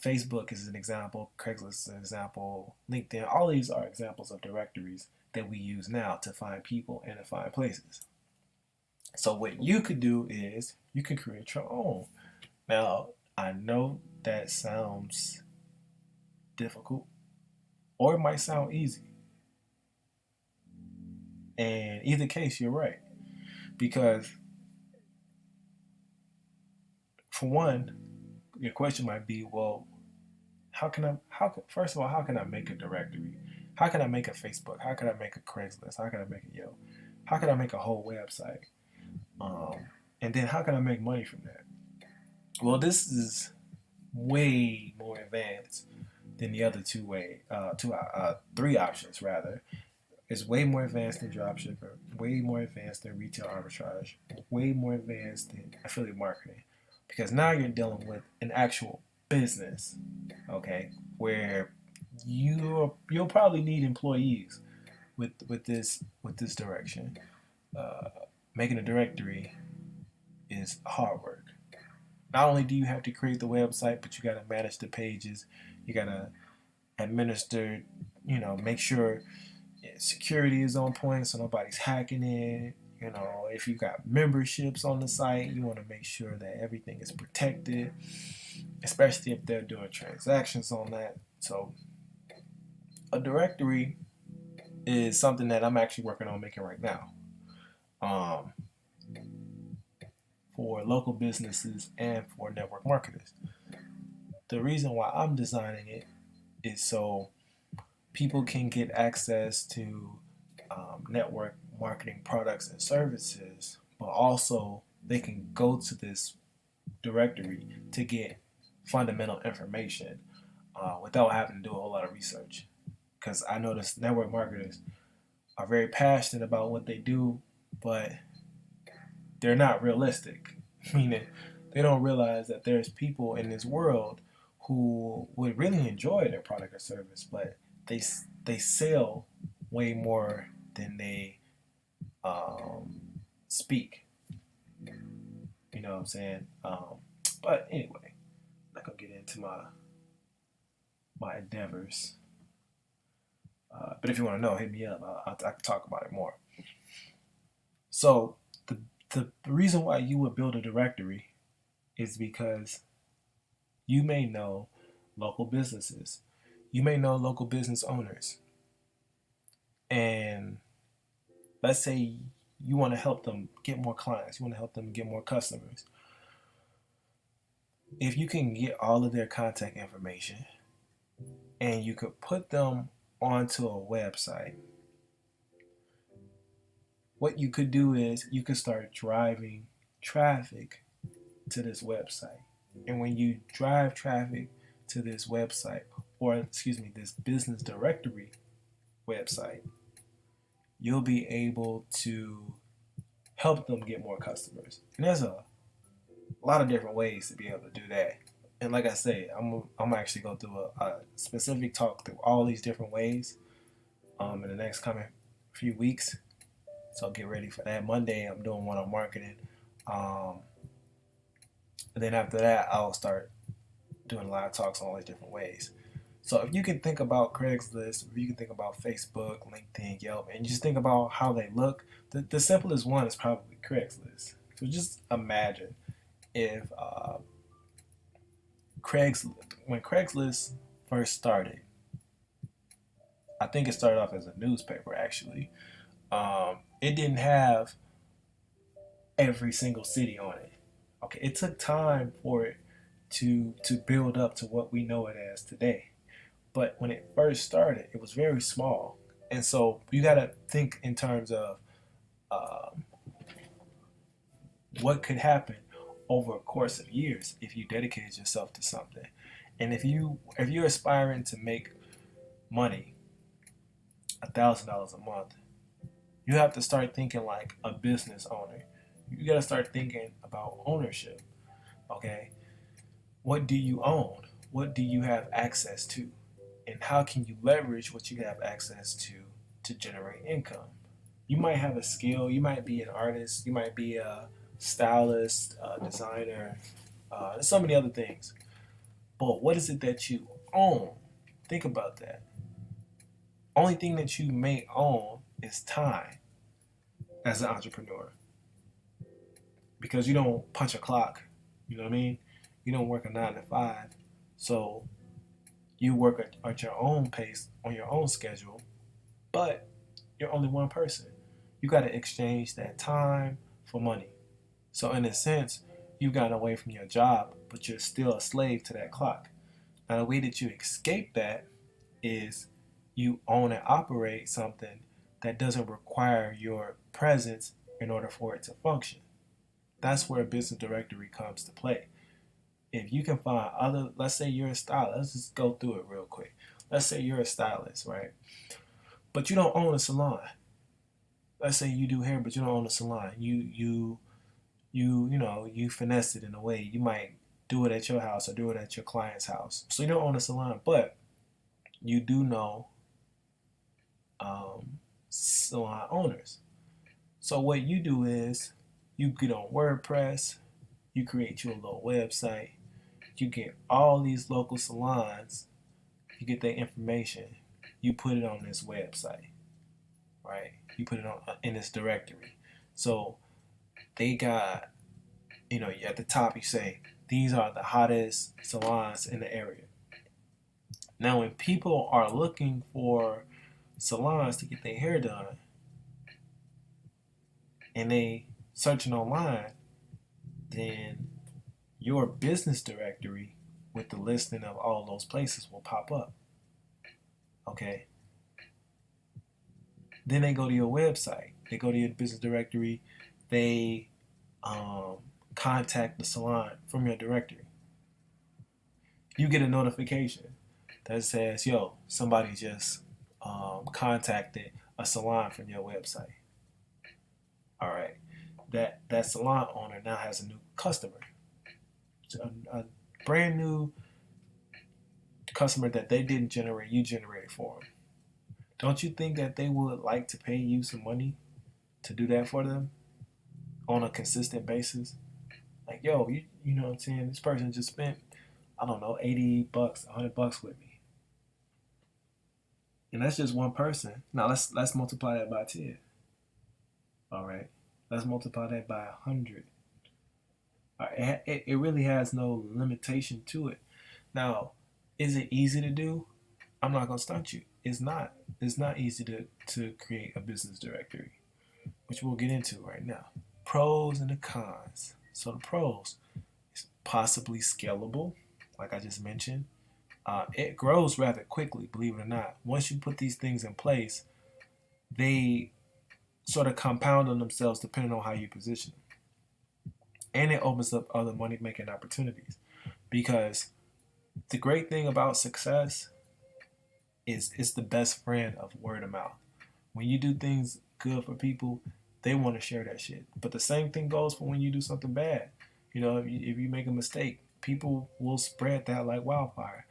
Facebook is an example, Craigslist is an example, LinkedIn, all these are examples of directories that we use now to find people and to find places. So what you could do is you could create your own. Now, I know that sounds difficult, or it might sound easy. And either case, you're right. Because for one, your question might be, well, first of all, how can I make a directory? How can I make a Facebook? How can I make a Craigslist? How can I make a Yelp? How can I make a whole website? And then how can I make money from that? Well, this is way more advanced than the other three options rather. It's way more advanced than dropshipper, way more advanced than retail arbitrage, way more advanced than affiliate marketing. Because now you're dealing with an actual business, okay, where you'll probably need employees with this direction. Uh, Making a directory is hard work. Not only do you have to create the website, but you got to manage the pages. You got to administer, make sure security is on point so nobody's hacking it. If you got memberships on the site, you want to make sure that everything is protected, especially if they're doing transactions on that. So a directory is something that I'm actually working on making right now, um, for local businesses and for network marketers. The reason why I'm designing it is so people can get access to network marketing products and services, but also they can go to this directory to get fundamental information without having to do a whole lot of research. Because I notice network marketers are very passionate about what they do, but they're not realistic. Meaning, they don't realize that there's people in this world who would really enjoy their product or service, but they they sell way more than they speak. You know what I'm saying? But anyway, I'm not gonna get into my endeavors. But if you want to know, hit me up. I can talk about it more. So the reason why you would build a directory is because you may know local businesses, you may know local business owners, and let's say you want to help them get more clients, you want to help them get more customers. If you can get all of their contact information and you could put them onto a website, what you could do is you could start driving traffic to this website. And when you drive traffic to this website, or excuse me, this business directory website, you'll be able to help them get more customers. And there's a lot of different ways to be able to do that. And like I say, I'm actually going through a specific talk through all these different ways in the next coming few weeks. So get ready for that. Monday, I'm doing one on marketing. Um, and then after that, I'll start doing live talks on all these different ways. So if you can think about Craigslist, if you can think about Facebook, LinkedIn, Yelp, and just think about how they look, the simplest one is probably Craigslist. So just imagine if when Craigslist first started, I think it started off as a newspaper actually. It didn't have every single city on it. Okay, it took time for it to build up to what we know it as today. But when it first started, it was very small, and so you got to think in terms of um, what could happen over a course of years if you dedicated yourself to something. And if you're aspiring to make money $1,000 a month, you have to start thinking like a business owner. You got to start thinking about ownership. Okay, what do you own? What do you have access to? And how can you leverage what you have access to generate income? You might have a skill, you might be an artist, you might be a stylist, a designer, so many other things. But what is it that you own? Think about that. Only thing that you may own is time as an entrepreneur, because you don't punch a clock. You know what I mean? You don't work a 9 to 5. So you work at your own pace on your own schedule, but you're only one person. You got to exchange that time for money. So in a sense, you've gotten away from your job, but you're still a slave to that clock. Now the way that you escape that is you own and operate something that doesn't require your presence in order for it to function. That's where a business directory comes to play. If you can find other, let's say you're a stylist, let's just go through it real quick. Let's say you're a stylist, right? But you don't own a salon. Let's say you do hair, but you don't own a salon. You finesse it in a way. You might do it at your house or do it at your client's house. So you don't own a salon, but you do know salon owners. So what you do is you get on WordPress, you create you a little website, you get all these local salons, you get their information, you put it on this website, right? You put it on in this directory. So they got, at the top you say, these are the hottest salons in the area. Now, when people are looking for salons to get their hair done and they searching online, then your business directory with the listing of all those places will pop up. Okay. Then they go to your website. They go to your business directory. They contact the salon from your directory. You get a notification that says, yo, somebody just contacted a salon from your website. All right. That salon owner now has a new customer. A brand new customer that they didn't generate, you generated for them. Don't you think that they would like to pay you some money to do that for them on a consistent basis? Like, yo, you know what I'm saying? This person just spent, I don't know, $80, $100 with me. And that's just one person. Now let's multiply that by 10. All right. Let's multiply that by 100. All right. It really has no limitation to it. Now, is it easy to do? I'm not gonna stunt you. It's not. It's not easy to create a business directory, which we'll get into right now. Pros and the cons. So the pros is possibly scalable, like I just mentioned. It grows rather quickly, believe it or not. Once you put these things in place, they sort of compound on themselves depending on how you position them. And it opens up other money making opportunities. Because the great thing about success is it's the best friend of word of mouth. When you do things good for people, they want to share that shit. But the same thing goes for when you do something bad. If you make a mistake, people will spread that like wildfire.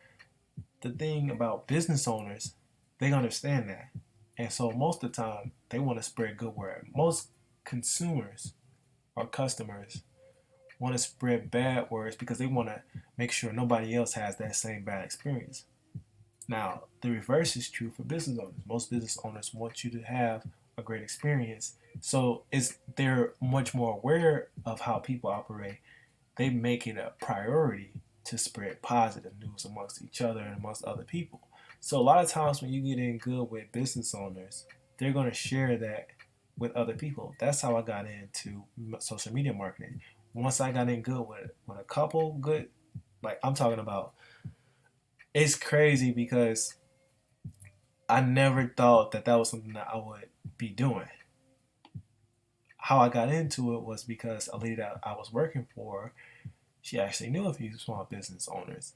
The thing about business owners, they understand that. And so most of the time, they want to spread good word. Most consumers or customers want to spread bad words because they want to make sure nobody else has that same bad experience. Now, the reverse is true for business owners. Most business owners want you to have a great experience. So they're much more aware of how people operate. They make it a priority to spread positive news amongst each other and amongst other people. So a lot of times when you get in good with business owners, they're going to share that with other people. That's how I got into social media marketing. Once I got in good with a couple good, like I'm talking about, it's crazy because I never thought that was something that I would be doing. How I got into it was because a lady that I was working for, she actually knew a few small business owners.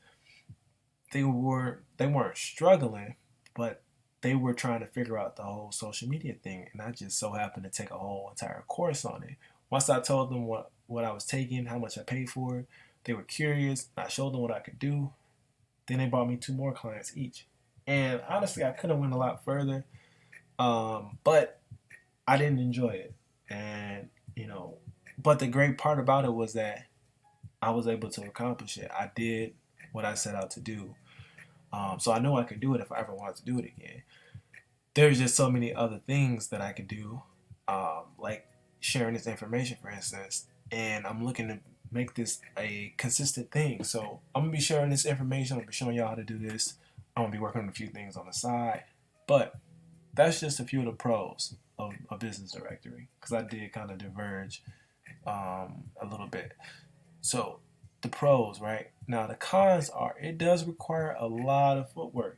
They weren't struggling, but they were trying to figure out the whole social media thing, and I just so happened to take a whole entire course on it. Once I told them what I was taking, how much I paid for it, they were curious. I showed them what I could do. Then they brought me 2 more clients each. And honestly, I could have went a lot further, but I didn't enjoy it. And, but the great part about it was that I was able to accomplish it. I did what I set out to do. So I know I could do it if I ever wanted to do it again. There's just so many other things that I could do, like sharing this information, for instance. And I'm looking to make this a consistent thing. So I'm gonna be sharing this information. I'm gonna be showing y'all how to do this. I'm gonna be working on a few things on the side. But that's just a few of the pros of a business directory, because I did kind of diverge a little bit. So the pros, right? Now the cons are it does require a lot of footwork.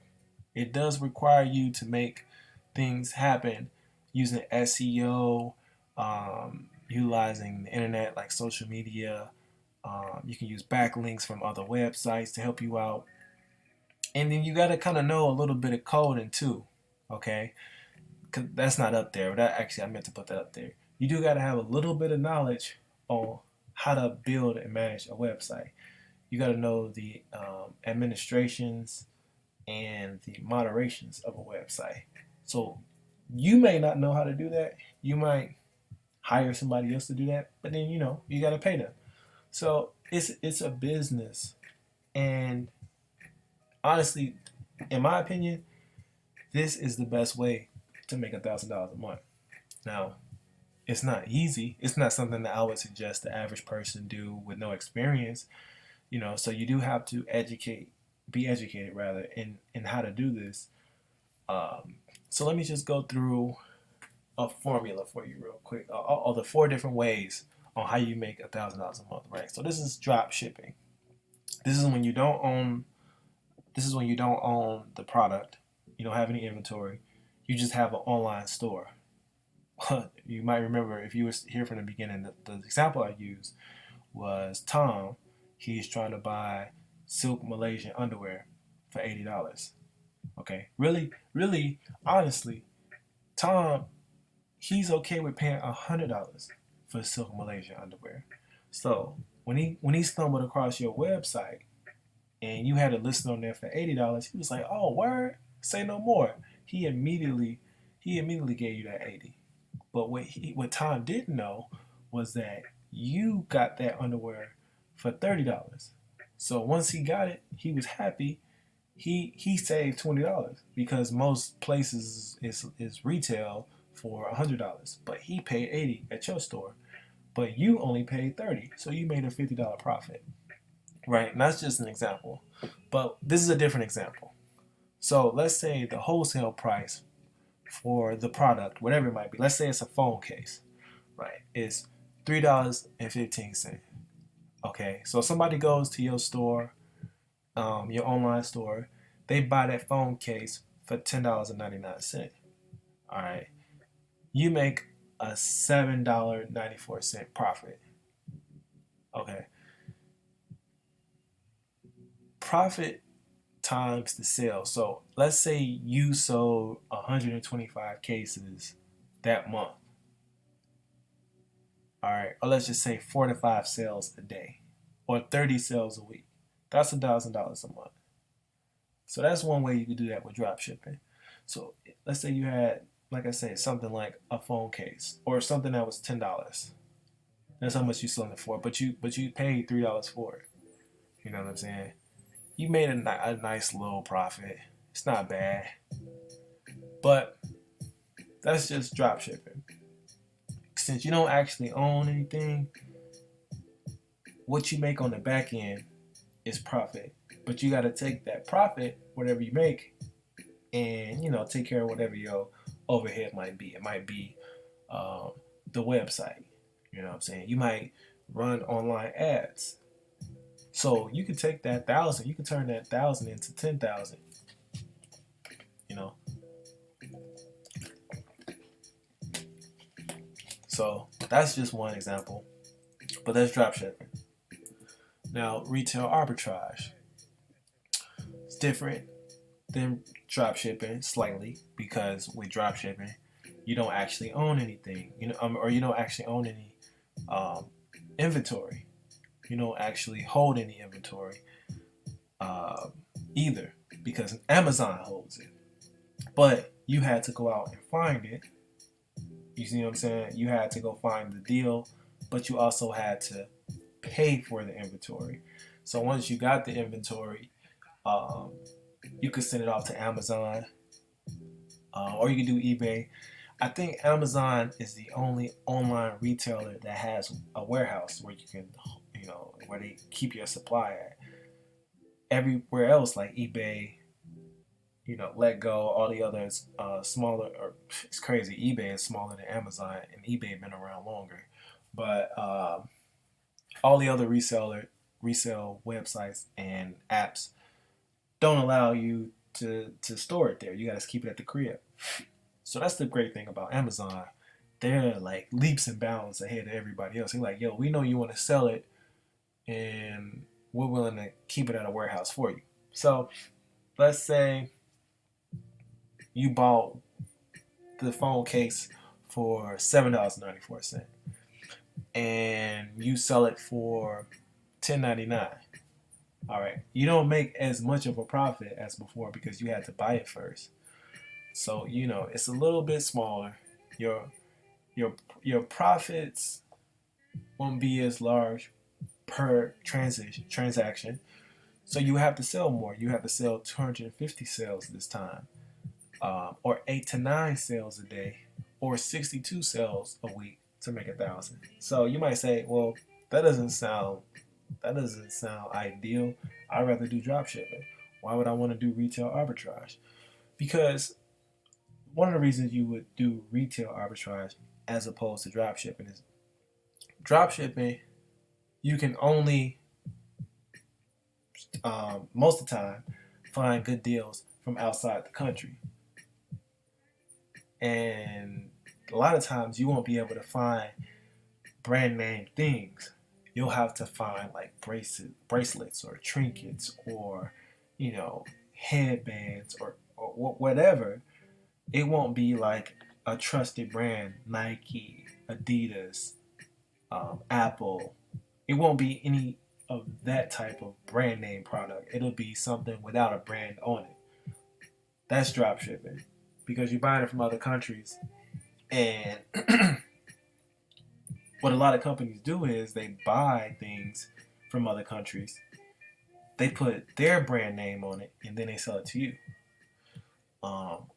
It does require you to make things happen using SEO, utilizing the internet like social media. You can use backlinks from other websites to help you out. And then you got to kind of know a little bit of coding too. Okay. Cause that's not up there. That actually, I meant to put that up there. You do got to have a little bit of knowledge on how to build and manage a website. You got to know the administrations and the moderations of a website. So you may not know how to do that. You might hire somebody else to do that, but then you got to pay them. So it's a business, and honestly, in my opinion, this is the best way to make $1,000 a month. Now, it's not easy. It's not something that I would suggest the average person do with no experience. So you do have to be educated rather, in how to do this. So let me just go through a formula for you real quick. All the four different ways on how you make $1,000 a month, right? So this is drop shipping. This is when you don't own. This is when you don't own the product. You don't have any inventory. You just have an online store. You might remember, if you were here from the beginning, the example I used was Tom. He's trying to buy silk Malaysian underwear for $80. Okay, really, honestly, Tom, he's okay with paying $100 for silk Malaysian underwear. So when he stumbled across your website and you had it listed on there for $80, he was like, "Oh, word, say no more." He immediately gave you that 80. But what Tom didn't know was that you got that underwear for $30. So once he got it, he was happy. He saved $20 because most places is retail for $100, but he paid 80 at your store. But you only paid 30, so you made a $50 profit, right? And that's just an example. But this is a different example. So let's say the wholesale price for the product, whatever it might be, let's say it's a phone case, right, is $3.15. Okay, so somebody goes to your store, your online store, they buy that phone case for $10.99. All right, you make a $7.94 profit. Okay, profit times the sale. So let's say you sold 125 cases that month. All right, or let's just say 4 to 5 sales a day, or 30 sales a week. That's $1,000 a month. So that's one way you could do that with drop shipping. So let's say you had, like I said, something like a phone case or something that was $10. That's how much you selling it for, but you paid $3 for it. You know what I'm saying? You made a nice little profit. It's not bad, but that's just drop shipping. Since you don't actually own anything, what you make on the back end is profit. But you got to take that profit, whatever you make, and take care of whatever your overhead might be. It might be the website. You know what I'm saying? You might run online ads. So you can take that 1,000, you can turn that 1,000 into 10,000. You know. So that's just one example. But that's drop shipping. Now, retail arbitrage. It's different than drop shipping slightly, because with drop shipping, you don't actually own anything, or you don't actually own any inventory. You don't actually hold any inventory uh, either, because Amazon holds it. But you had to go out and find it. You see what I'm saying? You had to go find the deal, but you also had to pay for the inventory. So once you got the inventory, um, you could send it off to Amazon, or you can do eBay. I think Amazon is the only online retailer that has a warehouse where you can, where they keep your supply at. Everywhere else, like eBay, Let Go, all the others, smaller, or it's crazy. eBay is smaller than Amazon, and eBay been around longer. But all the other resale websites and apps don't allow you to store it there. You got to keep it at the crib. So that's the great thing about Amazon. they're like leaps and bounds ahead of everybody else. They're like, yo, we know you want to sell it, and we're willing to keep it at a warehouse for you. So let's say you bought the phone case for $7.94, and you sell it for $10.99. All right, you don't make as much of a profit as before because you had to buy it first. So it's a little bit smaller. Your your your profits won't be as large per transaction. So you have to sell more. You have to sell 250 sales this time, or 8 to 9 sales a day, or 62 sales a week to make 1,000. So you might say, well, that doesn't sound ideal. I'd rather do drop shipping. Why would I want to do retail arbitrage? Because one of the reasons you would do retail arbitrage as opposed to drop shipping is drop shipping, you can only most of the time find good deals from outside the country, and a lot of times you won't be able to find brand name things. You'll have to find like bracelets or trinkets, or headbands, or whatever. It won't be like a trusted brand, Nike, Adidas, Apple. It won't be any of that type of brand name product. It'll be something without a brand on it. That's drop shipping because you're buying it from other countries. And what a lot of companies do is they buy things from other countries. They put their brand name on it, and then they sell it to you,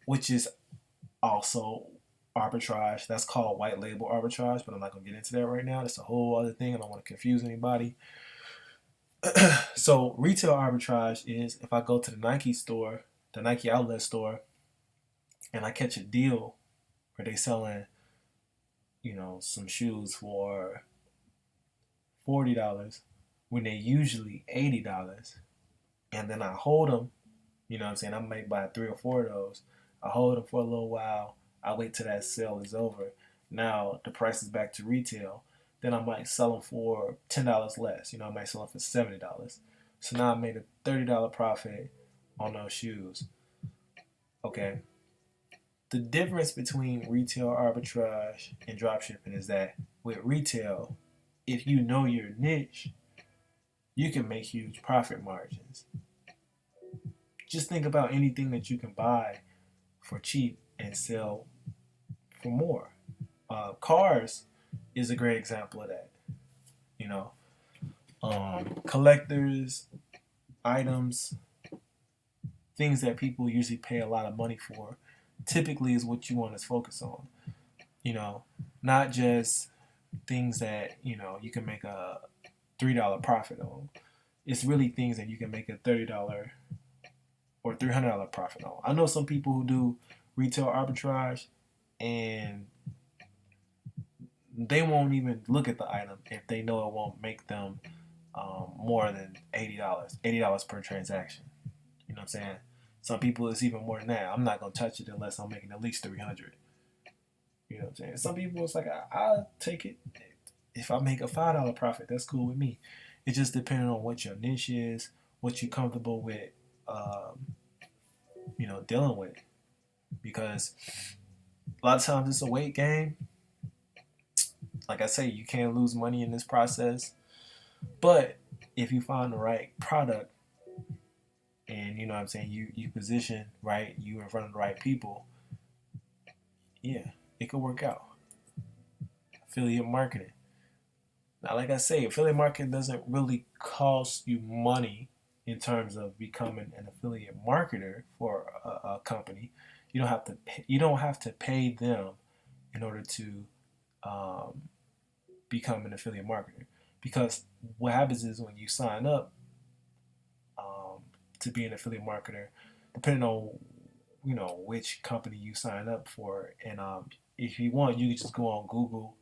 which is also arbitrage. That's called white label arbitrage, but I'm not going to get into that right now. That's a whole other thing. I don't want to confuse anybody. So retail arbitrage is if I go to the Nike store, the Nike outlet store, and I catch a deal where they selling, some shoes for $40 when they usually $80, and then I hold them. You know what I'm saying? I might buy 3 or 4 of those. I hold them for a little while. I wait till that sale is over. Now the price is back to retail. Then I might sell them for $10 less. I might sell them for $70. So now I made a $30 profit on those shoes. Okay. The difference between retail arbitrage and dropshipping is that with retail, if you know your niche, you can make huge profit margins. Just think about anything that you can buy for cheap and sell for more. Cars is a great example of that. You know, collectors, items, things that people usually pay a lot of money for, typically is what you want to focus on. You know, not just things that you can make a $3 profit on. It's really things that you can make a $30 or $300 profit on. I know some people who do retail arbitrage, and they won't even look at the item if they know it won't make them more than $80 per transaction. You know what I'm saying? Some people it's even more than that. I'm not gonna touch it unless I'm making at least 300. You know what I'm saying? Some people it's like I'll take it if I make a $5 profit. That's cool with me. It just depends on what your niche is, what you're comfortable with, dealing with. Because a lot of times it's a weight game. Like I say, you can't lose money in this process. But if you find the right product, and you know what I'm saying, you position right, you in front of the right people, yeah, it could work out. Affiliate marketing. Now, like I say, affiliate marketing doesn't really cost you money in terms of becoming an affiliate marketer for a company. You don't have to pay them in order to um, become an affiliate marketer. Because what happens is when you sign up to be an affiliate marketer, depending on which company you sign up for, and if you want, you can just go on Google,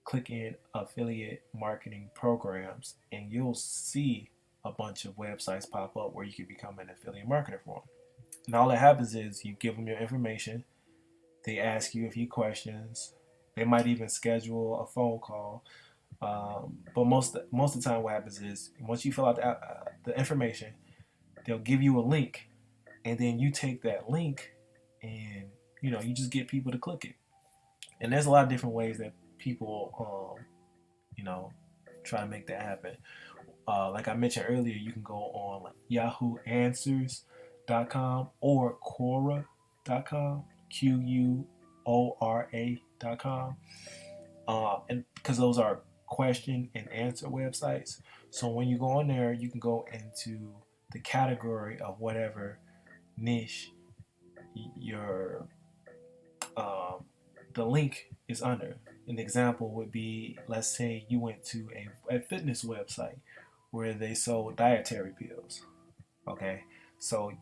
click in affiliate marketing programs, and you'll see a bunch of websites pop up where you can become an affiliate marketer for them. And all that happens is you give them your information, they ask you a few questions, They might even schedule a phone call. But most of the time, what happens is once you fill out the information, they'll give you a link, and then you take that link, and you just get people to click it. And there's a lot of different ways that people, you know, try to make that happen. Like I mentioned earlier, you can go on like yahooanswers.com or Quora.com, Quora.com. And because those are question and answer websites. So when you go on there, you can go into the category of whatever niche your the link is under. An example would be, let's say you went to a fitness website where they sold dietary pills. Okay, so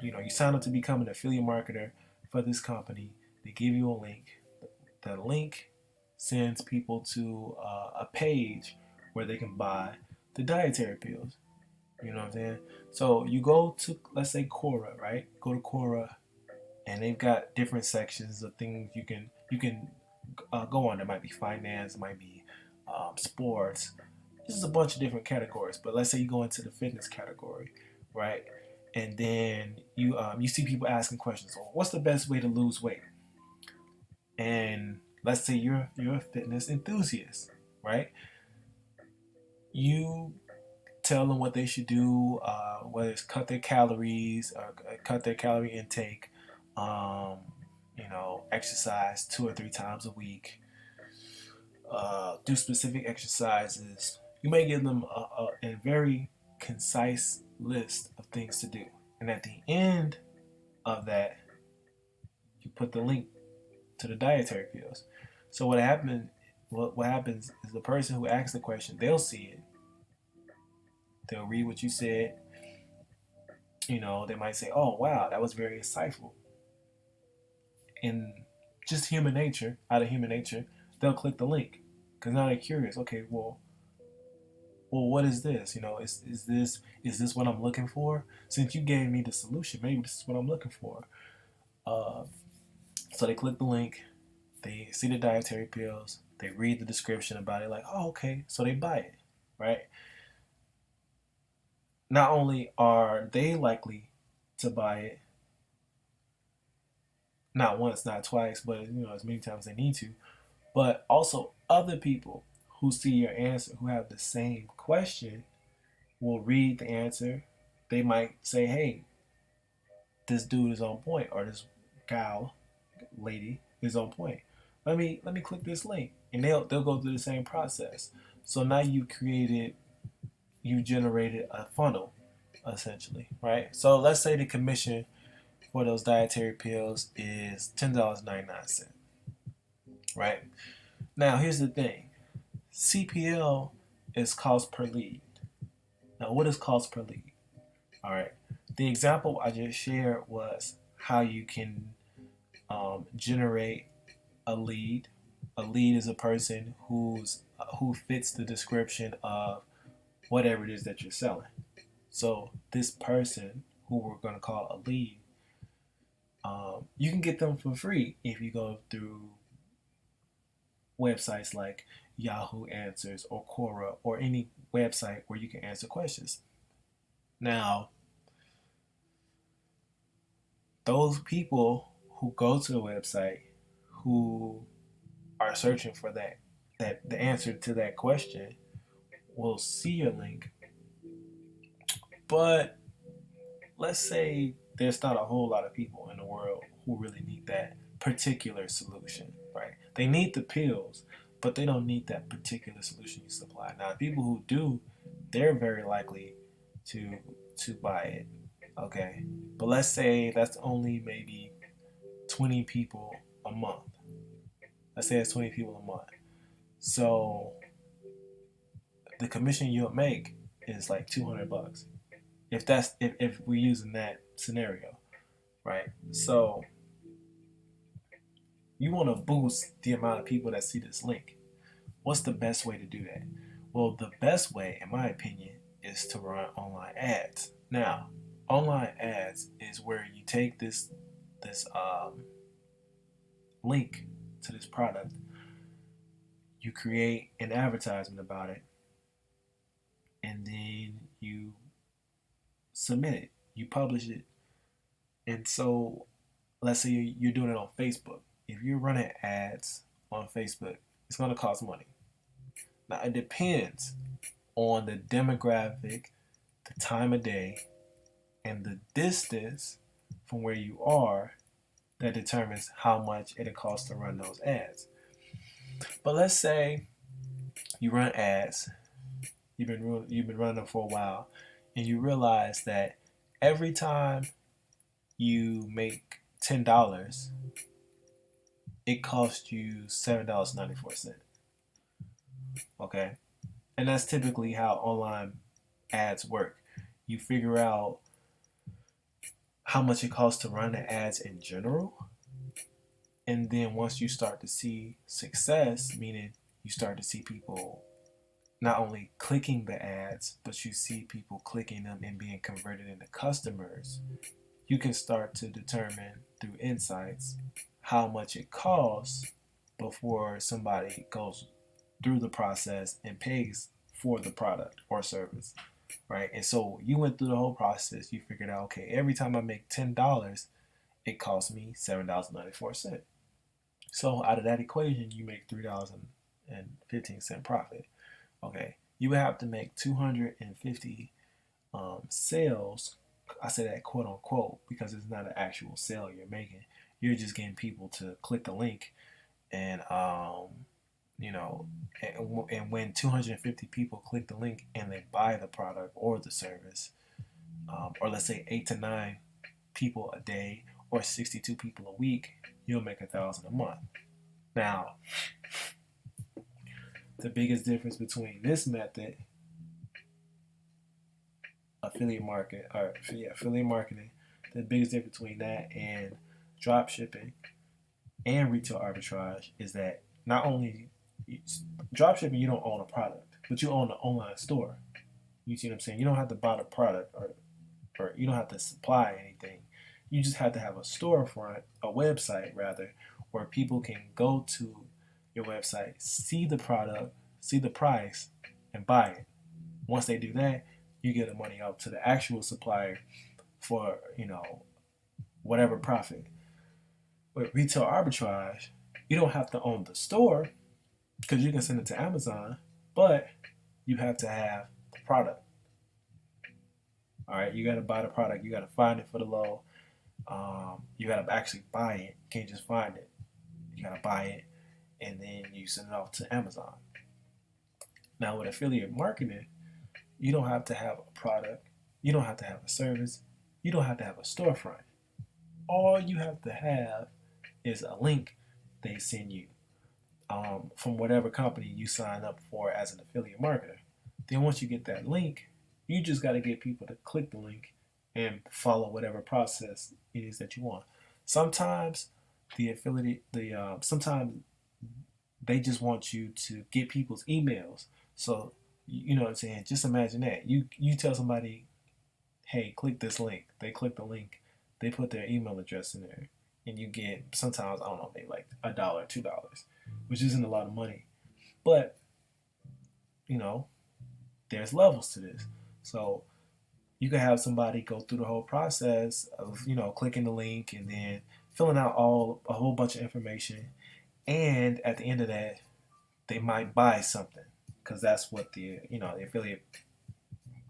you sign up to become an affiliate marketer for this company. They give you a link. The link sends people to a page where they can buy the dietary pills. You know what I'm saying? So you go to, let's say, Quora, right? Go to Quora, and they've got different sections of things you can go on. There might be finance, might be sports. This is a bunch of different categories. But let's say you go into the fitness category, right? And then you see people asking questions. So what's the best way to lose weight? And let's say you're a fitness enthusiast, right? You tell them what they should do, whether it's cut their calories or cut their calorie intake, um, exercise 2 or 3 times a week, do specific exercises. You may give them a very concise list of things to do. And at the end of that, you put the link to the dietary pills. So what happens is the person who asks the question, they'll see it. They'll read what you said. They might say, "Oh, wow, that was very insightful." And just human nature, out of human nature, they'll click the link because now they're curious. Okay, well, what is this? Is this what I'm looking for? Since you gave me the solution, maybe this is what I'm looking for. Uh, so they click the link, they see the dietary pills, they read the description about it, like, oh, okay, so they buy it, right? Not only are they likely to buy it, not once, not twice, but as many times as they need to, but also other people who see your answer, who have the same question, will read the answer. They might say, "Hey, this dude is on point," or "This gal, lady is on point. Let me click this link," and they'll go through the same process. So now you generated a funnel, essentially, right? So let's say the commission for those dietary pills is $10.99, right? Now here's the thing: CPL is cost per lead. Now, what is cost per lead? All right. The example I just shared was how you can generate a lead. A lead is a person who fits the description of whatever it is that you're selling. So this person, who we're going to call a lead, you can get them for free if you go through websites like Yahoo Answers or Quora or any website where you can answer questions. Now, those people who go to the website, who are searching for that the answer to that question, will see your link. But let's say there's not a whole lot of people in the world who really need that particular solution, right? They need the pills, but they don't need that particular solution you supply. Now, people who do, they're very likely to buy it. Okay, but let's say that's only maybe 20 people a month. Let's say it's 20 people a month. So the commission you'll make is like $200 if we're using that scenario, right? So you want to boost the amount of people that see this link. What's the best way to do that? Well, the best way, in my opinion, is to run online ads. Now, online ads is where you take this link to this product, You create an advertisement about it, and then you submit it, you publish it. And so, let's say you're doing it on Facebook. If you're running ads on Facebook, it's going to cost money. Now, it depends on the demographic, the time of day, and the distance from where you are that determines how much it costs to run those ads. But let's say you run ads, you've been running them for a while, and you realize that every time you make $10, it costs you $7.94. Okay, and that's typically how online ads work. You figure out how much it costs to run the ads in general, and then once you start to see success, meaning you start to see people not only clicking the ads, but you see people clicking them and being converted into customers, you can start to determine through insights how much it costs before somebody goes through the process and pays for the product or service, right? And so you went through the whole process. You figured out, okay, every time I make $10, it costs me $7.94. So out of that equation, you make $3.15 profit. Okay, you would have to make 250 sales. I say that quote unquote because it's not an actual sale you're making. You're just getting people to click the link, and you know, and when 250 people click the link and they buy the product or the service, or let's say 8 to 9 people a day or 62 people a week, you'll make 1,000 a month. Now, the biggest difference between this method, affiliate marketing, the biggest difference between that and drop shipping and retail arbitrage is that not only drop shipping, you don't own a product, but you own an online store. You see what I'm saying? You don't have to buy the product, or you don't have to supply anything. You just have to have a storefront, a website rather, where people can go to your website, see the product, see the price, and buy it. Once they do that, you get the money up to the actual supplier for, whatever profit. With retail arbitrage, you don't have to own the store because you can send it to Amazon, but you have to have the product. All right, you got to buy the product. You got to find it for the low. You got to actually buy it. You can't just find it. You got to buy it, and then you send it off to Amazon. Now, with affiliate marketing, you don't have to have a product. You don't have to have a service. You don't have to have a storefront. All you have to have is a link they send you from whatever company you sign up for as an affiliate marketer. Then once you get that link, you just got to get people to click the link and follow whatever process it is that you want. Sometimes sometimes they just want you to get people's emails. So you know what I'm saying. Just imagine that you tell somebody, hey, click this link. They click the link. They put their email address in there, and you get sometimes I don't know, maybe like $1, $2, which isn't a lot of money, but you know there's levels to this. So you can have somebody go through the whole process of clicking the link and then filling out a whole bunch of information, and at the end of that, they might buy something because that's what the affiliate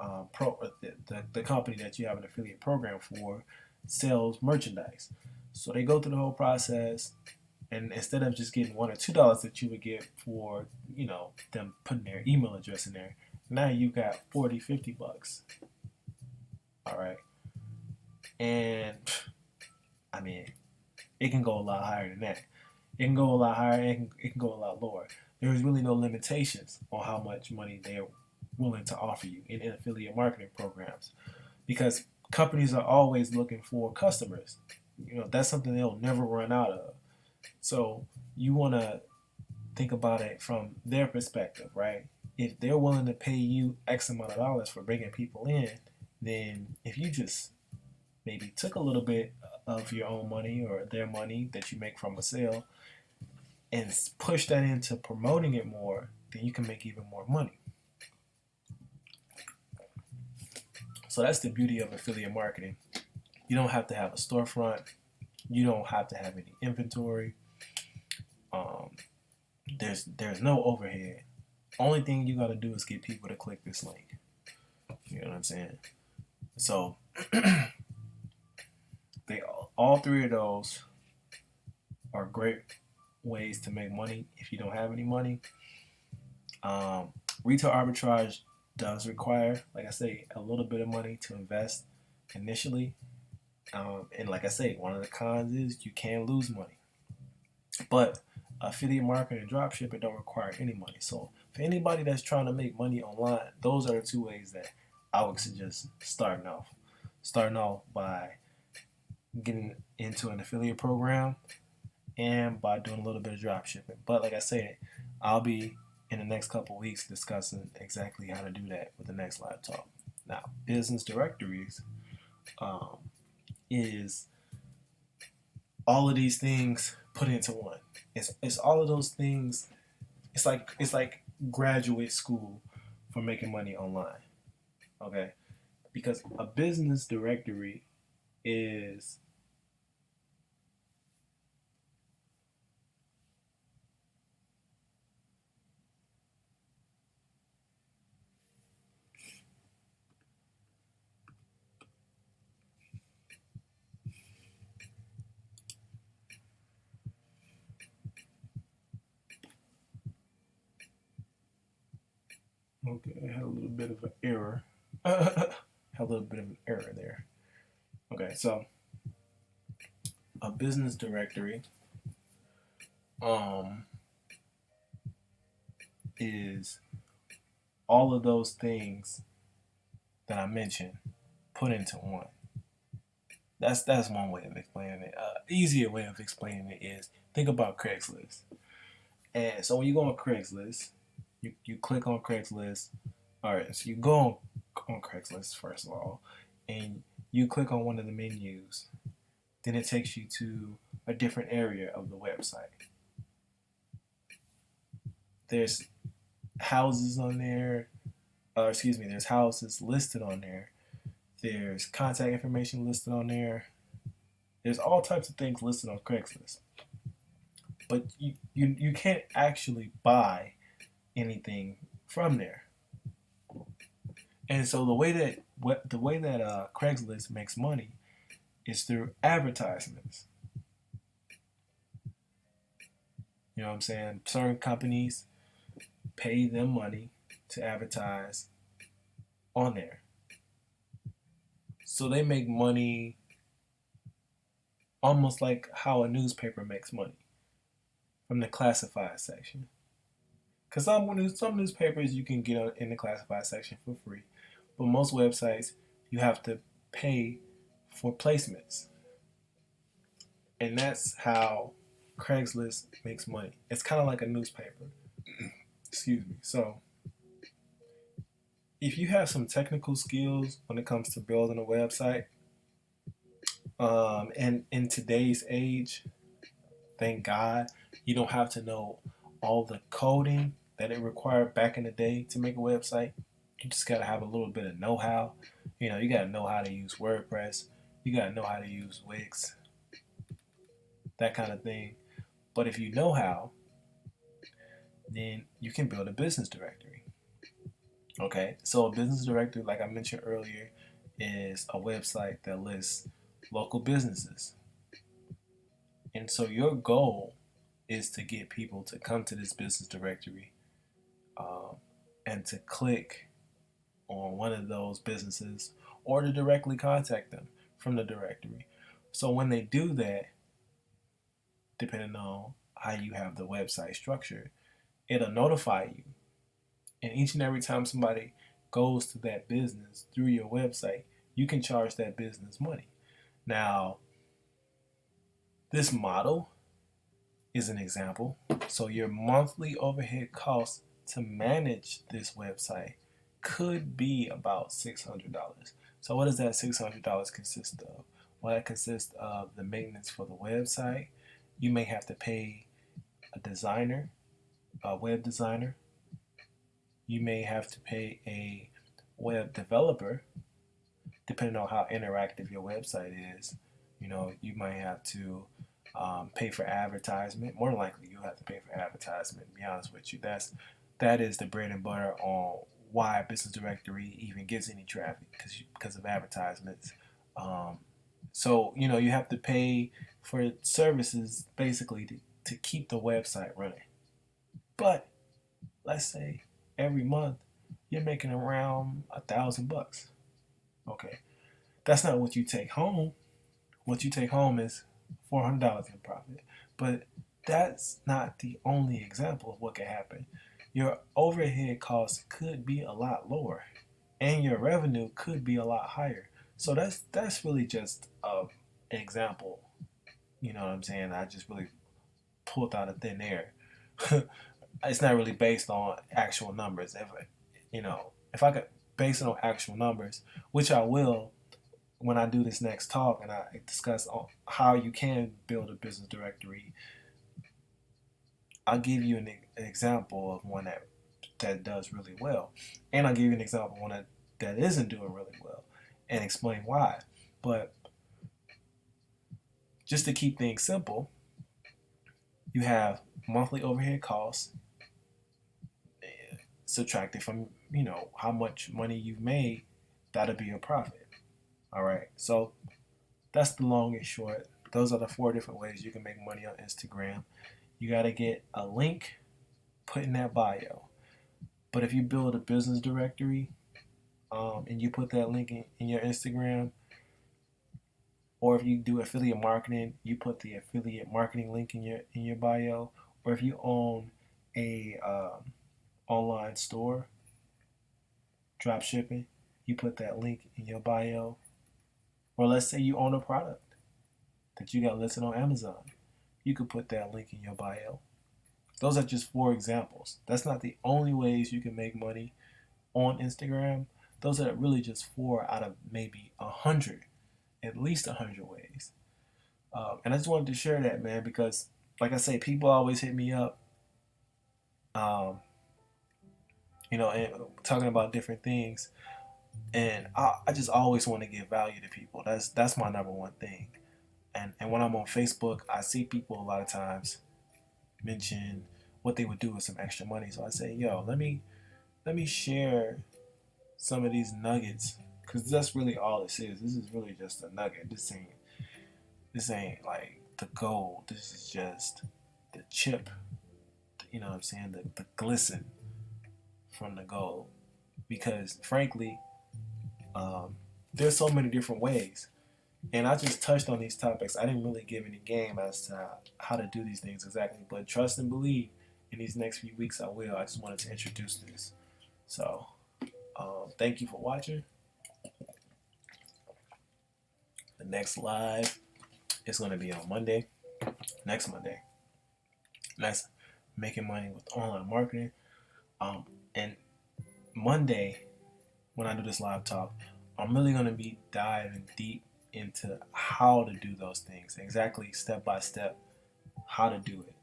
the company that you have an affiliate program for sells merchandise. So they go through the whole process, and instead of just getting $1 or $2 that you would get for them putting their email address in there, now you got 40, $50. All right, and I mean, it can go a lot higher than that. It can go a lot higher. It can go a lot lower. There is really no limitations on how much money they're willing to offer you in affiliate marketing programs, because companies are always looking for customers. That's something they'll never run out of. So you want to think about it from their perspective, right? If they're willing to pay you X amount of dollars for bringing people in, then if you just maybe took a little bit of your own money or their money that you make from a sale and push that into promoting it more, then you can make even more money. So that's the beauty of affiliate marketing. You don't have to have a storefront. You don't have to have any inventory. Um, there's no overhead. Only thing you got to do is get people to click this link. You know what I'm saying? So they all three of those are great ways to make money if you don't have any money. Retail arbitrage does require, like I say, a little bit of money to invest initially. And like I say, one of the cons is you can lose money. But affiliate marketing and dropshipping don't require any money. So for anybody that's trying to make money online, those are the two ways that I would suggest starting off. Starting off by getting into an affiliate program and by doing a little bit of dropshipping. But like I said, I'll be in the next couple of weeks discussing exactly how to do that with the next live talk. Now, business directories is all of these things put into one. It's all of those things. It's like graduate school for making money online. Okay, because a business directory is okay. I had a little bit of an error. Had a little bit of an error there. Okay, so a business directory um is all of those things that I mentioned put into one. That's one way of explaining it. Easier way of explaining it is think about Craigslist. And so when you go on Craigslist, you click on Craigslist. All right, so you go on Craigslist first of all, and you click on one of the menus. Then it takes you to a different area of the website. There's houses on there. Excuse me. There's houses listed on there. There's contact information listed on there. There's all types of things listed on Craigslist. But you can't actually buy anything from there. And so the way that Craigslist makes money is through advertisements. You know what I'm saying? Certain companies pay them money to advertise on there. So they make money almost like how a newspaper makes money from the classified section. Because some newspapers you can get in the classified section for free, but most websites you have to pay for placements, and that's how Craigslist makes money. It's kind of like a newspaper. Excuse me. So if you have some technical skills when it comes to building a website, and in today's age, thank God, you don't have to know all the coding that it required back in the day to make a website. You just gotta have a little bit of know-how. You gotta know how to use WordPress. You gotta know how to use Wix, that kind of thing. But if you know how, then you can build a business directory. Okay, so a business directory, like I mentioned earlier, is a website that lists local businesses. And so your goal is to get people to come to this business directory um, and to click on one of those businesses or to directly contact them from the directory. So when they do that, depending on how you have the website structured, it'll notify you. And each and every time somebody goes to that business through your website, you can charge that business money. Now, this model is an example. So your monthly overhead costs to manage this website could be about $600. So what does that $600 consist of? Well, that consists of the maintenance for the website. You may have to pay a designer, a web designer. You may have to pay a web developer, depending on how interactive your website is. You might have to pay for advertisement. More than likely, you'll have to pay for advertisement. To be honest with you, that is the bread and butter on why Business Directory even gets any traffic because of advertisements. Um, so you have to pay for services basically to keep the website running. But let's say every month you're making around $1,000. Okay, that's not what you take home. What you take home is $400 in profit. But that's not the only example of what could happen. Your overhead costs could be a lot lower, and your revenue could be a lot higher. So that's really just an example. You know what I'm saying? I just really pulled out of thin air. It's not really based on actual numbers. If I could base it on actual numbers, which I will when I do this next talk and I discuss on how you can build a business directory, I'll give you an example of one that does really well, and I'll give you an example of one that isn't doing really well, and explain why. But just to keep things simple, you have monthly overhead costs subtracted from how much money you've made. That'll be your profit. All right, so that's the long and short. Those are the 4 different ways you can make money on Instagram. You got to get a link put in that bio. But if you build a business directory and you put that link in your Instagram, or if you do affiliate marketing, you put the affiliate marketing link in your bio, or if you own a online store, drop shipping, you put that link in your bio. Or let's say you own a product that you got listed on Amazon, you could put that link in your bio. Those are just 4 examples. That's not the only ways you can make money on Instagram. Those are really just 4 out of maybe 100, at least 100 ways. And I just wanted to share that, man, because like I say, people always hit me up, um, and talking about different things. And I just always want to give value to people. That's my number one thing. And when I'm on Facebook, I see people a lot of times mention what they would do with some extra money. So I say, yo, let me share some of these nuggets, because that's really all this is. This is really just a nugget. This ain't like the gold. This is just the chip. You know what I'm saying? The glisten from the gold. Because frankly, there's so many different ways. And I just touched on these topics. I didn't really give any game as to how to do these things exactly. But trust and believe, in these next few weeks I will. I just wanted to introduce this. So, thank you for watching. The next live is going to be on Monday. Next Monday. That's making money with online marketing. And Monday, when I do this live talk, I'm really going to be diving deep into how to do those things, exactly step by step, how to do it.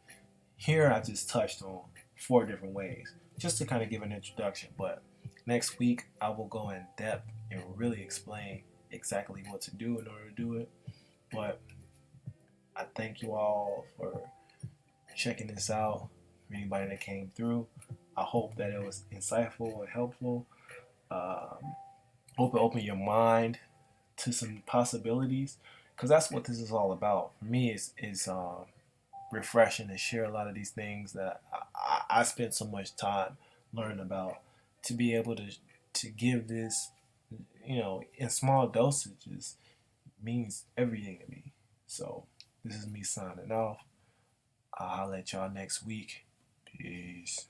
Here I just touched on 4 different ways, just to kind of give an introduction. But next week I will go in depth and really explain exactly what to do in order to do it. But I thank you all for checking this out. For anybody that came through, I hope that it was insightful and helpful. Hope it opened your mind to some possibilities, because that's what this is all about. For me, is refreshing to share a lot of these things that I spent so much time learning about, to be able to give this, in small dosages, means everything to me. So this is me signing off. I'll let y'all next week. Peace.